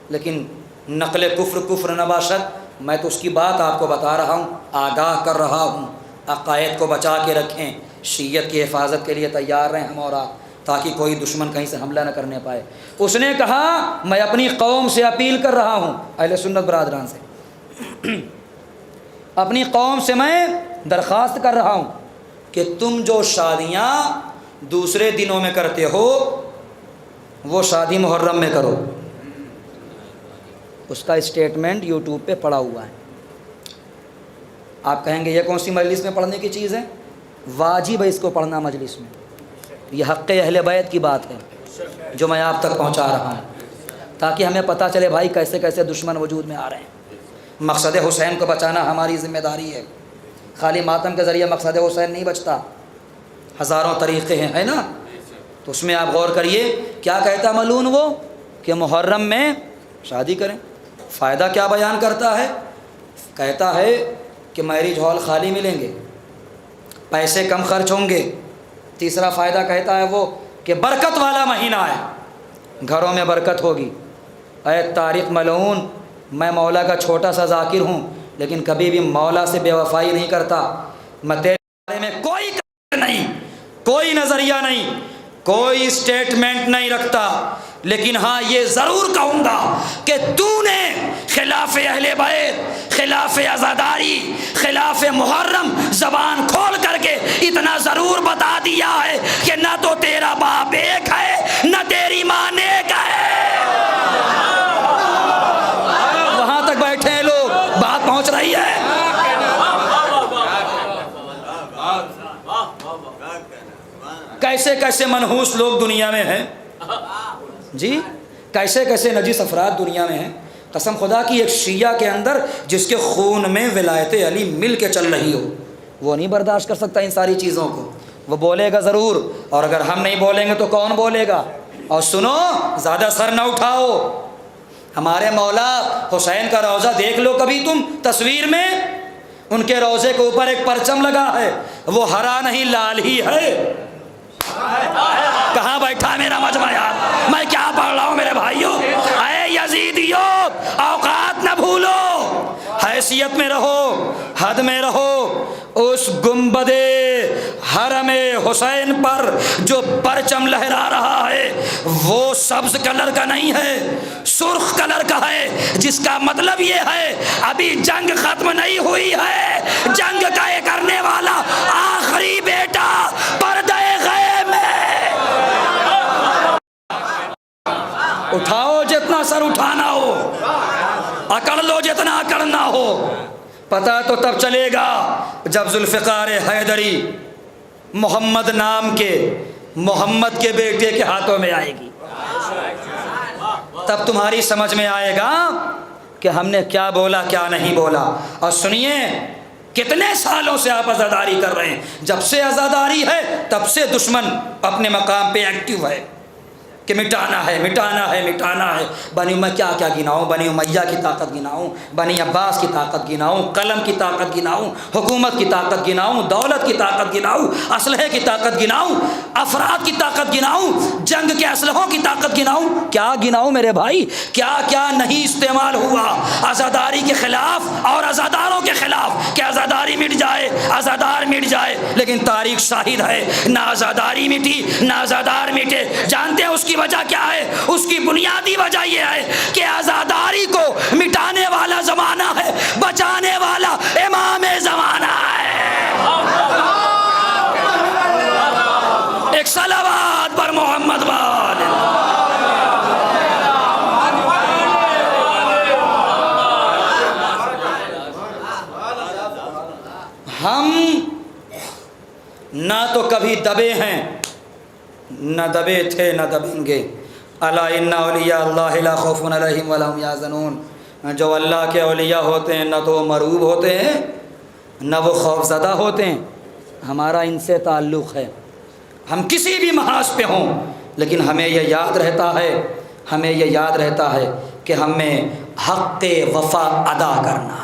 Speaker 4: لیکن نقل کفر نہ باشد، میں تو اس کی بات آپ کو بتا رہا ہوں، آگاہ کر رہا ہوں۔ عقائد کو بچا کے رکھیں، شیعت کی حفاظت کے لیے تیار رہیں ہم اور آپ، تاکہ کوئی دشمن کہیں سے حملہ نہ کرنے پائے۔ اس نے کہا میں اپنی قوم سے اپیل کر رہا ہوں، اہل سنت برادران سے، اپنی قوم سے میں درخواست کر رہا ہوں کہ تم جو شادیاں دوسرے دنوں میں کرتے ہو وہ شادی محرم میں کرو۔ اس کا اسٹیٹمنٹ یوٹیوب پہ پڑا ہوا ہے۔ آپ کہیں گے یہ کون سی مجلس میں پڑھنے کی چیز ہے؟ واجب ہے اس کو پڑھنا مجلس میں، یہ حق اہل بیت کی بات ہے جو میں آپ تک پہنچا رہا ہوں، تاکہ ہمیں پتہ چلے بھائی کیسے کیسے دشمن وجود میں آ رہے ہیں۔ مقصد حسین کو بچانا ہماری ذمہ داری ہے، خالی ماتم کے ذریعے مقصد حسین نہیں بچتا، ہزاروں طریقے ہیں، ہے نا؟ تو اس میں آپ غور کریے، کیا کہتا ملعون وہ کہ محرم میں شادی کریں؟ فائدہ کیا بیان کرتا ہے؟ کہتا ہے کہ میرج ہال خالی ملیں گے، پیسے کم خرچ ہوں گے۔ تیسرا فائدہ کہتا ہے وہ کہ برکت والا مہینہ ہے، گھروں میں برکت ہوگی۔ اے طارق ملعون، میں مولا کا چھوٹا سا ذاکر ہوں، لیکن کبھی بھی مولا سے بے وفائی نہیں کرتا۔ میں تیرے بارے میں کوئی نہیں، کوئی نظریہ نہیں، کوئی اسٹیٹمنٹ نہیں رکھتا، لیکن ہاں یہ ضرور کہوں گا کہ تو نے خلاف اہل بیت، خلاف عزاداری، خلاف محرم زبان کھول کر کے اتنا ضرور بتا دیا ہے کہ نہ تو تیرا باپ ایک ہے نہ تیری ماں نیک ہے۔ وہاں تک بیٹھے ہیں لوگ، بات پہنچ رہی ہے؟ کیسے کیسے منحوس لوگ دنیا میں ہیں جی، کیسے کیسے نجس افراد دنیا میں ہیں۔ قسم خدا کی ایک شیعہ کے اندر جس کے خون میں ولایت علی مل کے چل رہی ہو، وہ نہیں برداشت کر سکتا ان ساری چیزوں کو، وہ بولے گا ضرور، اور اگر ہم نہیں بولیں گے تو کون بولے گا؟ اور سنو، زیادہ سر نہ اٹھاؤ، ہمارے مولا حسین کا روضہ دیکھ لو کبھی تم تصویر میں، ان کے روضے کے اوپر ایک پرچم لگا ہے، وہ ہرا نہیں لال ہی ہے۔ کہاں بیٹھا میرا مجمع یار، میں کیا پڑھ رہا ہوں میرے بھائیوں؟ اے یزیدیو، اوقات نہ بھولو، حیثیت میں رہو، حد میں رہو۔ اس گنبد حرم حسین پر جو پرچم لہرا رہا ہے وہ سبز کلر کا نہیں ہے، سرخ کلر کا ہے، جس کا مطلب یہ ہے ابھی جنگ ختم نہیں ہوئی ہے، جنگ طے کرنے والا آخری بیٹا پردہ غیب میں۔ اٹھاؤ جتنا سر اٹھانا ہو، اکڑ لو جتنا اکڑنا ہو، پتہ تو تب چلے گا جب ذوالفقار حیدری محمد نام کے محمد کے بیٹے کے ہاتھوں میں آئے گی، تب تمہاری سمجھ میں آئے گا کہ ہم نے کیا بولا کیا نہیں بولا۔ اور سنیے، کتنے سالوں سے آپ عزاداری کر رہے ہیں، جب سے عزاداری ہے تب سے دشمن اپنے مقام پہ ایکٹیو ہے کہ مٹانا ہے مٹانا ہے مٹانا ہے۔ بنی میں کیا کیا گناؤں، بنی امیہ کی طاقت گناؤں، بنی عباس کی طاقت گناؤں، قلم کی طاقت گناؤں، حکومت کی طاقت گناؤں، دولت کی طاقت گناؤں، اسلحے کی طاقت گناؤں، افراد کی طاقت گناؤں، جنگ کے اسلحوں کی طاقت گناؤں، کیا گناؤں میرے بھائی؟ کیا کیا نہیں استعمال ہوا عزاداری کے خلاف اور عزاداروں کے خلاف کہ عزاداری مٹ جائے، عزادار مٹ جائے، لیکن تاریخ شاہد ہے نہ عزاداری مٹی نہ عزادار مٹے۔ جانتے ہیں اس کی وجہ کیا ہے؟ اس کی بنیادی وجہ یہ ہے کہ عزاداری کو مٹانے والا زمانہ ہے، بچانے والا امام زمانہ ہے۔ ایک صلوات پر محمد والے۔ ہم نہ تو کبھی دبے ہیں، نہ دبے تھے، نہ دبیں گے۔ الا ان اولیاء اللہ لا خوف علیہم ولا هم یحزنون۔ جو اللہ کے اولیاء ہوتے ہیں نہ تو وہ مرعوب ہوتے ہیں نہ وہ خوف زدہ ہوتے ہیں۔ ہمارا ان سے تعلق ہے، ہم کسی بھی محاذ پہ ہوں، لیکن ہمیں یہ یاد رہتا ہے کہ ہمیں حق وفا ادا کرنا ہے۔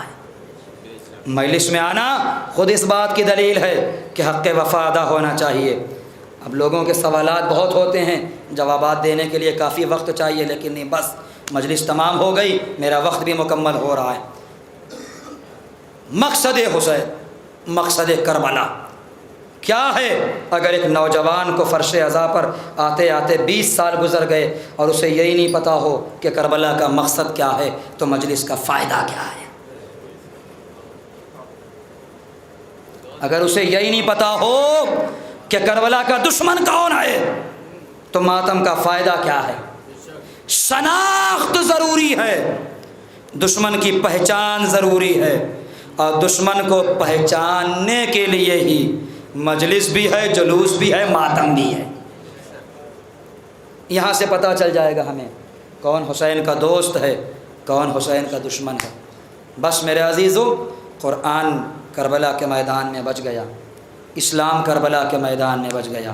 Speaker 4: مجلس میں آنا خود اس بات کی دلیل ہے کہ حق وفا ادا ہونا چاہیے۔ اب لوگوں کے سوالات بہت ہوتے ہیں، جوابات دینے کے لیے کافی وقت چاہیے، لیکن نہیں، بس مجلس تمام ہو گئی، میرا وقت بھی مکمل ہو رہا ہے۔ مقصد حسین، مقصد کربلا کیا ہے؟ اگر ایک نوجوان کو فرش عزا پر آتے آتے 20 سال گزر گئے اور اسے یہی نہیں پتا ہو کہ کربلا کا مقصد کیا ہے، تو مجلس کا فائدہ کیا ہے؟ اگر اسے یہی نہیں پتا ہو کہ کربلا کا دشمن کون ہے، تو ماتم کا فائدہ کیا ہے؟ شناخت ضروری ہے، دشمن کی پہچان ضروری ہے، اور دشمن کو پہچاننے کے لیے ہی مجلس بھی ہے، جلوس بھی ہے، ماتم بھی ہے۔ یہاں سے پتہ چل جائے گا ہمیں کون حسین کا دوست ہے، کون حسین کا دشمن ہے۔ بس میرے عزیزو، قرآن کربلا کے میدان میں بچ گیا، اسلام کربلا کے میدان میں بچ گیا،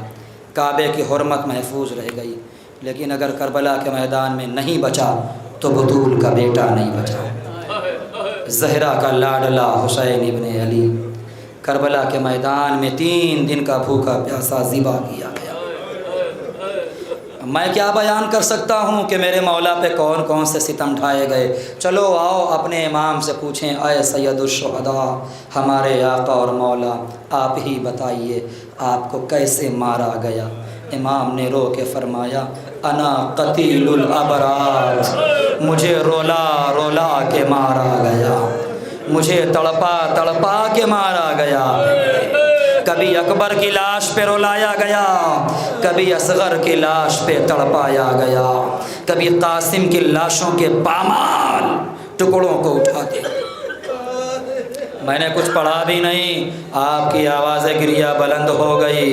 Speaker 4: کعبے کی حرمت محفوظ رہ گئی، لیکن اگر کربلا کے میدان میں نہیں بچا تو بطول کا بیٹا نہیں بچا، زہرا کا لاڈلا حسین ابن علی کربلا کے میدان میں 3 دن کا بھوکا پیاسا ذبح کیا گیا۔ میں کیا بیان کر سکتا ہوں کہ میرے مولا پہ کون کون سے ستم ڈھائے گئے۔ چلو آؤ اپنے امام سے پوچھیں، اے سید الشہداء، ہمارے آقا اور مولا، آپ ہی بتائیے آپ کو کیسے مارا گیا؟ امام نے رو کے فرمایا، انا قتیل الابرار، مجھے رولا رولا کے مارا گیا، مجھے تڑپا تڑپا کے مارا گیا۔ کبھی اکبر کی لاش پہ رلایا گیا، کبھی اصغر کی لاش پہ تڑپایا گیا، کبھی قاسم کی لاشوں کے پامال ٹکڑوں کو اٹھاتے۔ میں نے کچھ پڑھا بھی نہیں، آپ کی آواز گریہ بلند ہو گئی،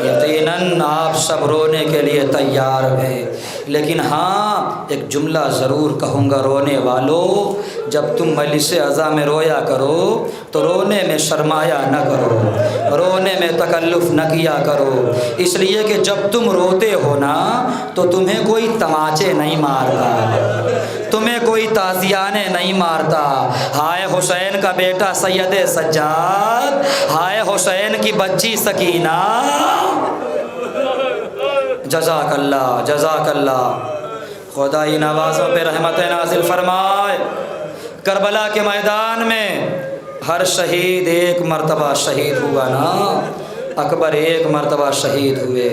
Speaker 4: یقیناً آپ سب رونے کے لیے تیار ہیں، لیکن ہاں ایک جملہ ضرور کہوں گا، رونے والوں، جب تم مجلس عزا میں رویا کرو تو رونے میں شرمایا نہ کرو، رونے میں تکلف نہ کیا کرو، اس لیے کہ جب تم روتے ہو نا تو تمہیں کوئی تماچے نہیں مارتا، تمہیں کوئی تازیانے نہیں مارتا۔ ہائے حسین کا بیٹا سید سجاد، ہائے حسین کی بچی سکینہ، جزاک اللہ جزاک اللہ، خدا ان آوازوں پہ رحمت نازل فرمائے۔ کربلا کے میدان میں ہر شہید ایک مرتبہ شہید ہوا نا، اکبر ایک مرتبہ شہید ہوئے،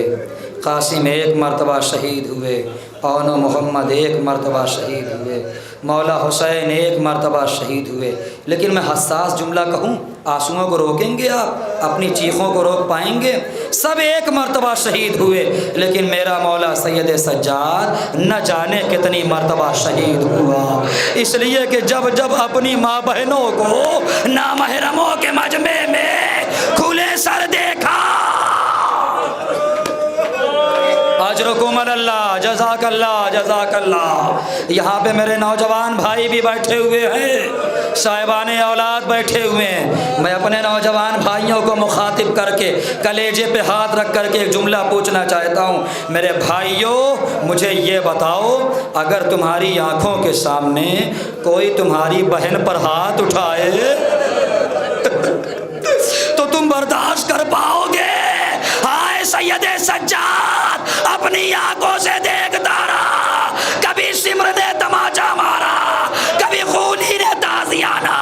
Speaker 4: قاسم ایک مرتبہ شہید ہوئے، اون و محمد ایک مرتبہ شہید ہوئے، مولا حسین ایک مرتبہ شہید ہوئے۔ لیکن میں حساس جملہ کہوں، آنسوؤں کو روکیں گے آپ؟ اپنی چیخوں کو روک پائیں گے؟ سب ایک مرتبہ شہید ہوئے، لیکن میرا مولا سید سجاد نہ جانے کتنی مرتبہ شہید ہوا، اس لیے کہ جب جب اپنی ماں بہنوں کو نامحرموں کے مجمع میں کھلے سر دیکھا، اجرکم اللہ، جزاک اللہ جزاک اللہ۔ یہاں پہ میرے نوجوان بھائی بھی بیٹھے ہوئے ہیں، صاحبان اولاد بیٹھے ہوئے ہیں، میں اپنے نوجوان بھائیوں کو مخاطب کر کے کلیجے پہ ہاتھ رکھ کر کے ایک جملہ پوچھنا چاہتا ہوں، میرے بھائیوں مجھے یہ بتاؤ، اگر تمہاری آنکھوں کے سامنے کوئی تمہاری بہن پر ہاتھ اٹھائے تو تم برداشت کر پاؤ گے؟ ہائے سید سجاد اپنی آنکھوں سے دیکھتا رہا، کبھی سمر نے تماچا مارا، کبھی خونی نے تازیانہ،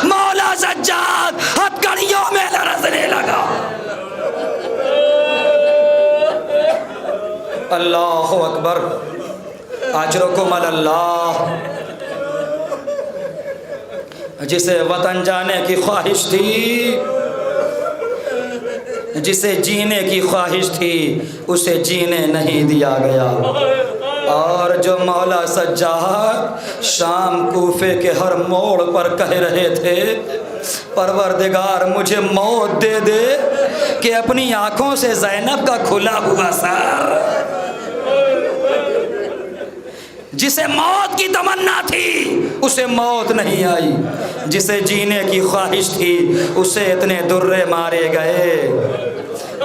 Speaker 4: مولا سجاد ہتھکڑیوں میں لرزنے لگا۔ اللہ اکبر، اجرکم اللہ۔ جسے وطن جانے کی خواہش تھی، جسے جینے کی خواہش تھی، اسے جینے نہیں دیا گیا۔ اور جو مولا سجاد شام کوفے کے ہر موڑ پر کہہ رہے تھے پروردگار مجھے موت دے دے، کہ اپنی آنکھوں سے زینب کا کھلا ہوا سر، جسے موت کی تمنا تھی اسے موت نہیں آئی، جسے جینے کی خواہش تھی اسے اتنے درے مارے گئے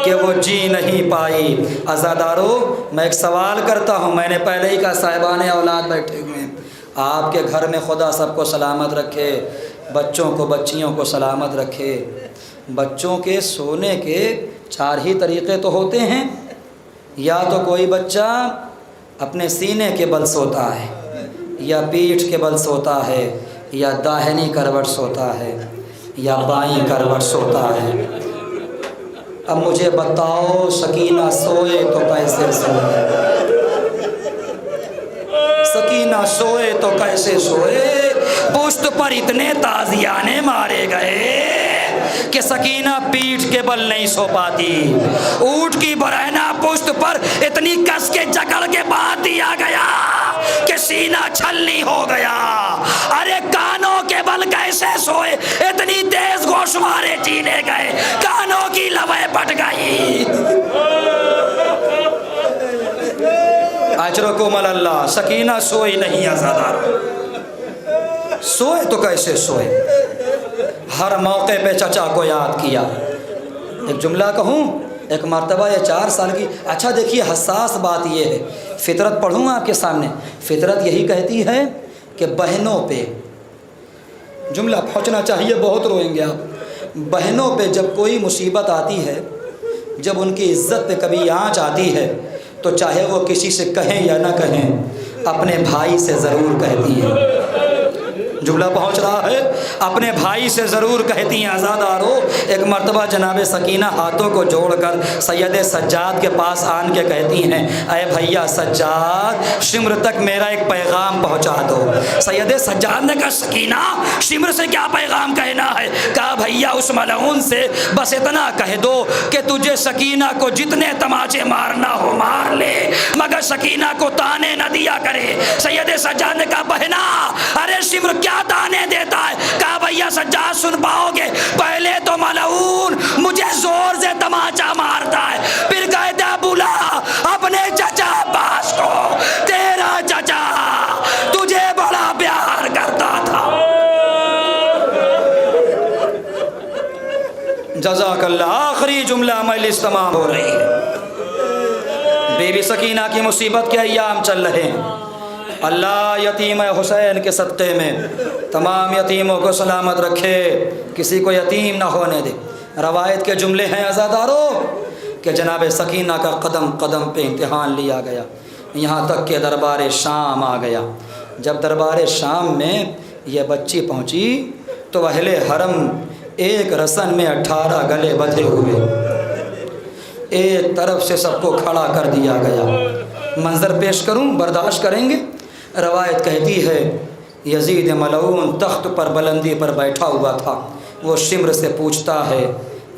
Speaker 4: کہ وہ جی نہیں پائی۔ عزادارو، میں ایک سوال کرتا ہوں، میں نے پہلے ہی کہا صاحبان اولاد بیٹھے ہوئے ہیں، آپ کے گھر میں خدا سب کو سلامت رکھے، بچوں کو بچیوں کو سلامت رکھے۔ بچوں کے سونے کے 4 ہی طریقے تو ہوتے ہیں، یا تو کوئی بچہ اپنے سینے کے بل سوتا ہے، یا پیٹھ کے بل سوتا ہے، یا داہنی کروٹ سوتا ہے، یا بائیں کروٹ سوتا ہے۔ اب مجھے بتاؤ سکینہ سوئے تو کیسے سوئے؟ سکینہ سوئے تو کیسے سوئے؟ پشت پر اتنے تازیانے مارے گئے کہ سکینہ پیٹھ کے بل نہیں سو پاتی، اونٹ کی برہنہ پشت پر اتنی کس کے جکڑ کے باندھ دیا گیا کہ سینہ چھلنی ہو گیا۔ ارے کانوں کے بل کیسے سوئے؟ اتنی تیز گوشوارے چینے گئے، کانوں کی لویں پٹ گئی۔ اجرکم اللہ، سکینہ سوئی نہیں آزادار، سوئے تو کیسے سوئے؟ ہر موقع پہ چچا کو یاد کیا۔ ایک جملہ کہوں، ایک مرتبہ یہ 4 سال کی، اچھا دیکھیے حساس بات یہ ہے، فطرت پڑھوں آپ کے سامنے، فطرت یہی کہتی ہے کہ بہنوں پہ، جملہ پہنچنا چاہیے، بہت روئیں گے آپ، بہنوں پہ جب کوئی مصیبت آتی ہے، جب ان کی عزت پہ کبھی آنچ آتی ہے، تو چاہے وہ کسی سے کہیں یا نہ کہیں، اپنے بھائی سے ضرور کہتی ہے۔ جملہ پہنچ رہا ہے، اپنے بھائی سے ضرور کہتی ہیں۔ آزادارو، ایک مرتبہ جناب سکینہ ہاتھوں کو جوڑ کر سید سجاد کے پاس آن کے کہتی ہیں، اے بھیا سجاد، شمر تک میرا ایک پیغام پہنچا دو۔ سید سجاد نے کہا سکینہ شمر سے کیا پیغام کہنا ہے؟ کہا بھیا اس ملعون سے بس اتنا کہہ دو کہ تجھے سکینہ کو جتنے تماچے مارنا ہو مار لے، مگر سکینہ کو تانے نہ دیا کرے۔ سید سجاد نے کہا بہنا ارے شمر کیا تانے دیتا ہے؟ کہا بھیا سجاد سن پاؤ گے، پہلے تو ملعون مجھے زور سے تماچا مارتا ہے، پھر کہتا بلا اپنے چچا عباس کو، تیرا چچا تجھے بڑا پیار کرتا تھا۔ جزاک اللہ۔ آخری جملہ مجلس تمام ہو رہی ہے، بی بی سکینہ کی مصیبت کے ایام چل رہے ہیں۔ اللہ یتیم حسین کے صدقے میں تمام یتیموں کو سلامت رکھے، کسی کو یتیم نہ ہونے دے۔ روایت کے جملے ہیں عزادارو کہ جناب سکینہ کا قدم قدم پہ امتحان لیا گیا، یہاں تک کہ دربار شام آ گیا۔ جب دربار شام میں یہ بچی پہنچی تو اہل حرم ایک رسن میں 18 گلے بدھے ہوئے، ایک طرف سے سب کو کھڑا کر دیا گیا۔ منظر پیش کروں، برداشت کریں گے؟ روایت کہتی ہے یزید ملعون تخت پر بلندی پر بیٹھا ہوا تھا، وہ شمر سے پوچھتا ہے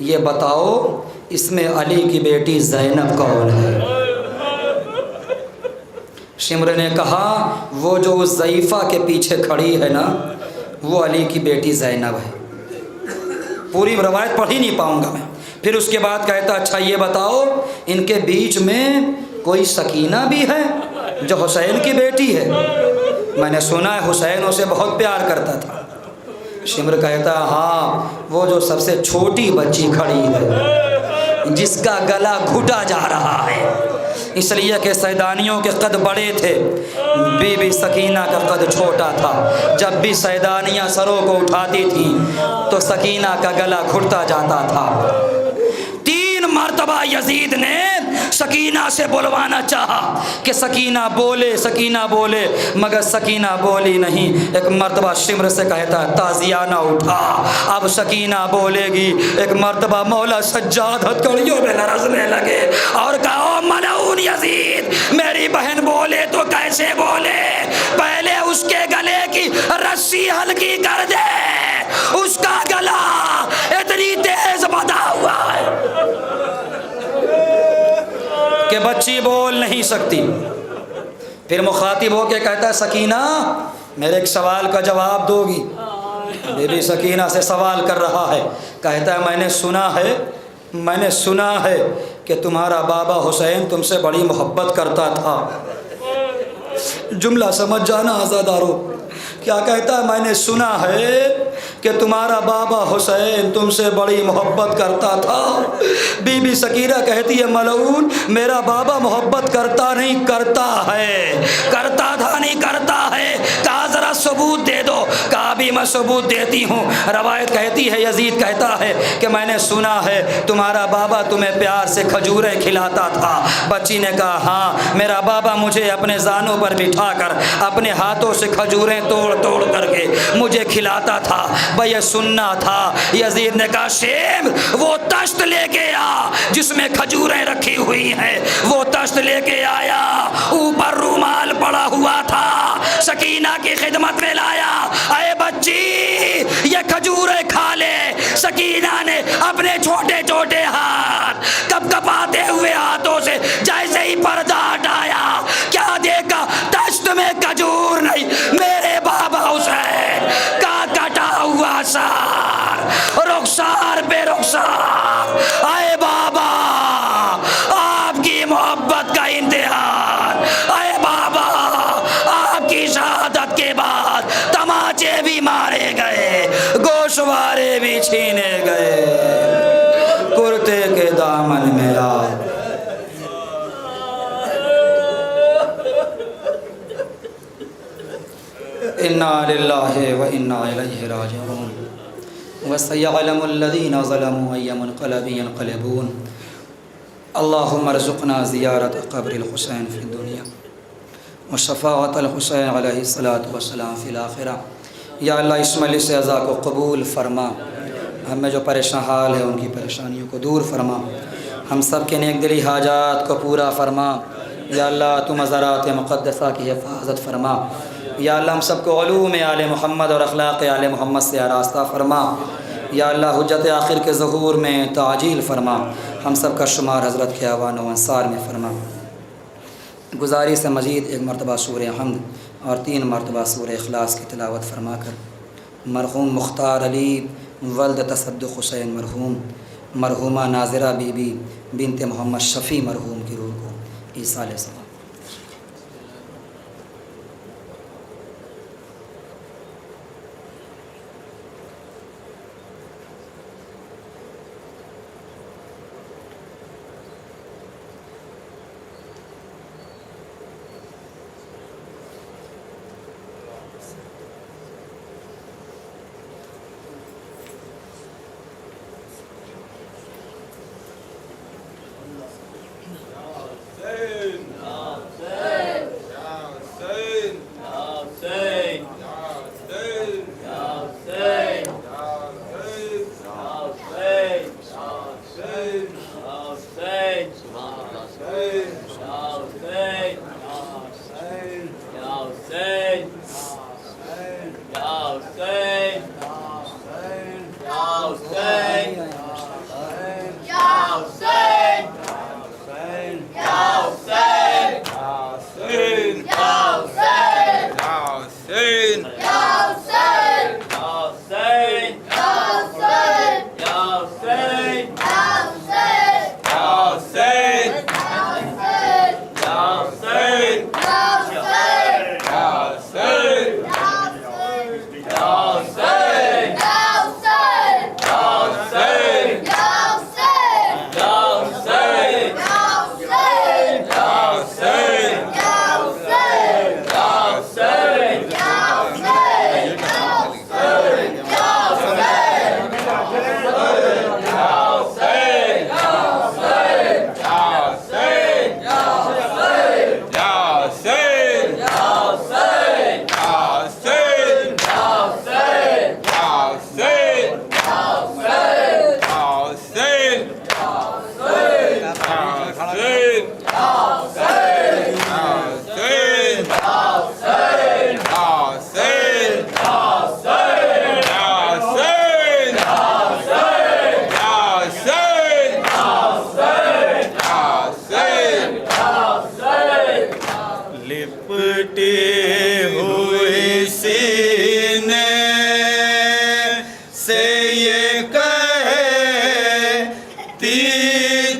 Speaker 4: یہ بتاؤ اس میں علی کی بیٹی زینب کون ہے؟ شمر نے کہا وہ جو اس ضعیفہ کے پیچھے کھڑی ہے نا، وہ علی کی بیٹی زینب ہے۔ پوری روایت پڑھ ہی نہیں پاؤں گا میں۔ پھر اس کے بعد کہتا اچھا یہ بتاؤ ان کے بیچ میں کوئی سکینہ بھی ہے جو حسین کی بیٹی ہے؟ میں نے سنا ہے حسین اسے بہت پیار کرتا تھا۔ شمر کہتا ہاں، وہ جو سب سے چھوٹی بچی کھڑی ہے جس کا گلا گھٹا جا رہا ہے، اس لیے کہ سیدانیوں کے قد بڑے تھے، بی بی سکینہ کا قد چھوٹا تھا۔ جب بھی سیدانیاں سروں کو اٹھاتی تھیں تو سکینہ کا گلا گھٹتا جاتا تھا۔ 3 مرتبہ یزید نے سکینہ سے بلوانا چاہا کہ سکینہ بولے، سکینہ بولے، مگر سکینہ بولی نہیں۔ ایک مرتبہ شمر سے کہتا تازیانہ اٹھا، اب سکینہ بولے گی۔ ایک مرتبہ مولا سجاد ہتھکڑیوں میں لرزنے لگے اور کہا او ملعون یزید، میری بہن بولے تو کیسے بولے؟ پہلے اس کے گلے کی رسی ہلکی کر دے۔ اس کا گلا اتنی تیز بندھا ہوا ہے کہ بچی بول نہیں سکتی۔ پھر مخاطب ہو کے کہتا ہے سکینہ میرے ایک سوال کا جواب دو گی؟ بی بی سکینہ سے سوال کر رہا ہے، کہتا ہے میں نے سنا ہے کہ تمہارا بابا حسین تم سے بڑی محبت کرتا تھا۔ جملہ سمجھ جانا عزادارو، کیا کہتا ہے؟ میں نے سنا ہے کہ تمہارا بابا حسین تم سے بڑی محبت کرتا تھا۔ بی بی سکینہ کہتی ہے ملعون میرا بابا محبت کرتا نہیں کرتا ہے، کرتا تھا نہیں کرتا ہے، کہا ذرا ثبوت دے دو، کہا بھی میں ثبوت دیتی ہوں۔ روایت کہتی ہے یزید کہتا ہے کہ میں نے سنا ہے تمہارا بابا تمہیں پیار سے کھجوریں کھلاتا تھا۔ بچی نے کہا ہاں میرا بابا مجھے اپنے زانوں پر بٹھا کر اپنے ہاتھوں سے کھجوریں توڑ توڑ کر کے مجھے کھلاتا تھا، بھئی یہ سننا تھا۔ یزید نے کہا شیم وہ تشت لے کے آ جس میں کھجوریں رکھی ہوئی ہیں، وہ تشت لے کے آیا، اوپر رومال پڑا ہوا تھا، سکینہ کی خدمت میں لایا، اے بچی یہ کھجوریں کھا لے۔ سکینہ نے اپنے چھوٹے چھوٹے ہاتھ کپ کپاتے ہوئے ہاتھوں سے جیسے ہی پردہ ہٹایا کیا دیکھا؟ تشت میں کھجور نہیں، میرے بابا حسین کا کٹا ہوا سار، رخسار پہ رخسار۔ اے بابا آپ کی محبت کا امتحان، اے بابا آپ کی شہادت کے بعد تماچے بھی مارے گئے، گوشوارے بھی چھینے گئے، کرتے کے دامن میں آگ۔ انا للہ و انا الیہ راجعون وسیعلم الذین ظلموا ای منقلب ینقلبون۔ اللہم ارزقنا زیارت قبر الحسین فی الدنیا وشفاعت الحسین علیہ الصلاۃ والسلام فی الآخرہ۔ یا اللہ اس مجلس اعزا کو قبول فرما، ہمیں جو پریشان حال ہے ان کی پریشانیوں کو دور فرما، ہم سب کے نیک دلی حاجات کو پورا فرما۔ یا اللہ تو مزارات مقدسہ کی حفاظت فرما۔ یا اللہ ہم سب کو علوم آل محمد اور اخلاق آل محمد سے آراستہ فرما۔ یا اللہ حجت آخر کے ظہور میں تعجیل فرما، ہم سب کا شمار حضرت کے اعوان و انصار میں فرما۔ گزارش سے مزید ایک مرتبہ سورہ حمد اور 3 مرتبہ سورہ اخلاص کی تلاوت فرما کر مرحوم مختار علی ولد تصدق حسین مرحوم، مرحومہ ناظرہ بی بی بنت محمد شفیع مرحوم کی روح کو ایصال ثواب۔
Speaker 2: حسین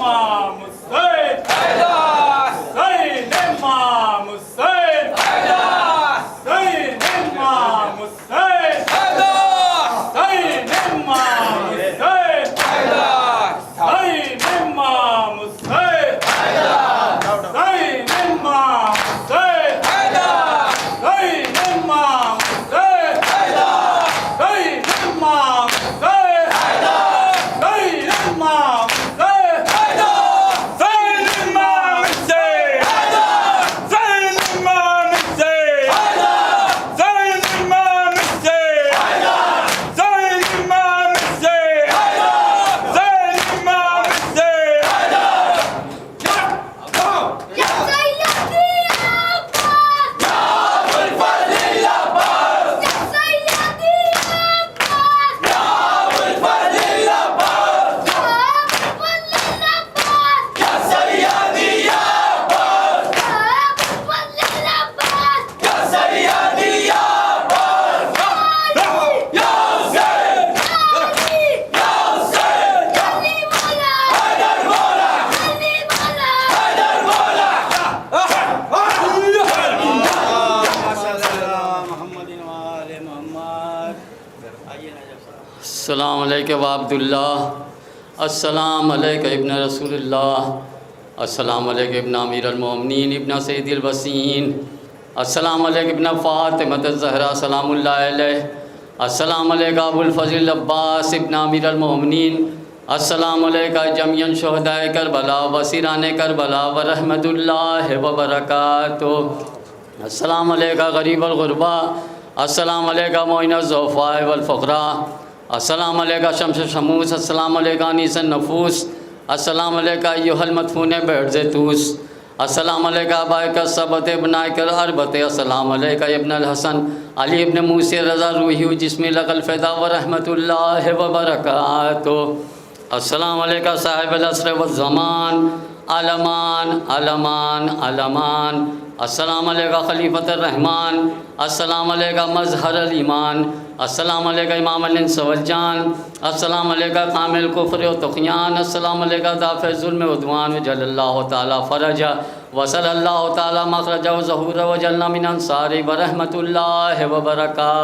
Speaker 2: امام حسین حسین امام حسین حسین امام حسین حسین امام حسین حسین امام حسین حسین امام حسین حسین امام حسین حسین امام حسین حسین امام
Speaker 3: السلام علیکم عبداللہ، السلام علیکم ابن رسول اللہ، السلام علیکم ابن امیر المومنین ابن سید الوسین، السلام علیکم ابن فاطمۃ الزہرا سلام اللہ علیہ، السلام علیکم ابو الفضل عباس ابن امیر المومنین، السلام علیکم جمیع شہداء کربلا وسیران کربلا ورحمۃ اللہ وبرکاتہ، السلام علیکم غریب الغربا، السلام علیکم معین الضعفاء والفقراء، السلام علیکم شمس شموس، السلام علیکم انیس النفوس، السلام علیکم ایھا المدفون بعرض طوس، السلام علیکم ابائک السبت ابنائک الاربت، السلام علیکم ابن الحسن علی ابن موسی رضا روحی جسم لک الفدا ورحمۃ اللہ وبرکاتہ، السلام علیکم صاحب العصر والزمان، علمان علمان علمان، السلام علیکم خلیفۃ الرحمن، السلام علیکم مظہر الایمان، السلام علیکم امام الانس والجان، السلام علیکم کامل کفر و طغیان، السلام علیکم دافع ظلم و عدوان، وجل اللہ تعالی فرجہ وصلی اللہ تعالی مخرجہ و ظہورہ وجلنا من انصاری ورحمۃ اللہ وبرکاتہ۔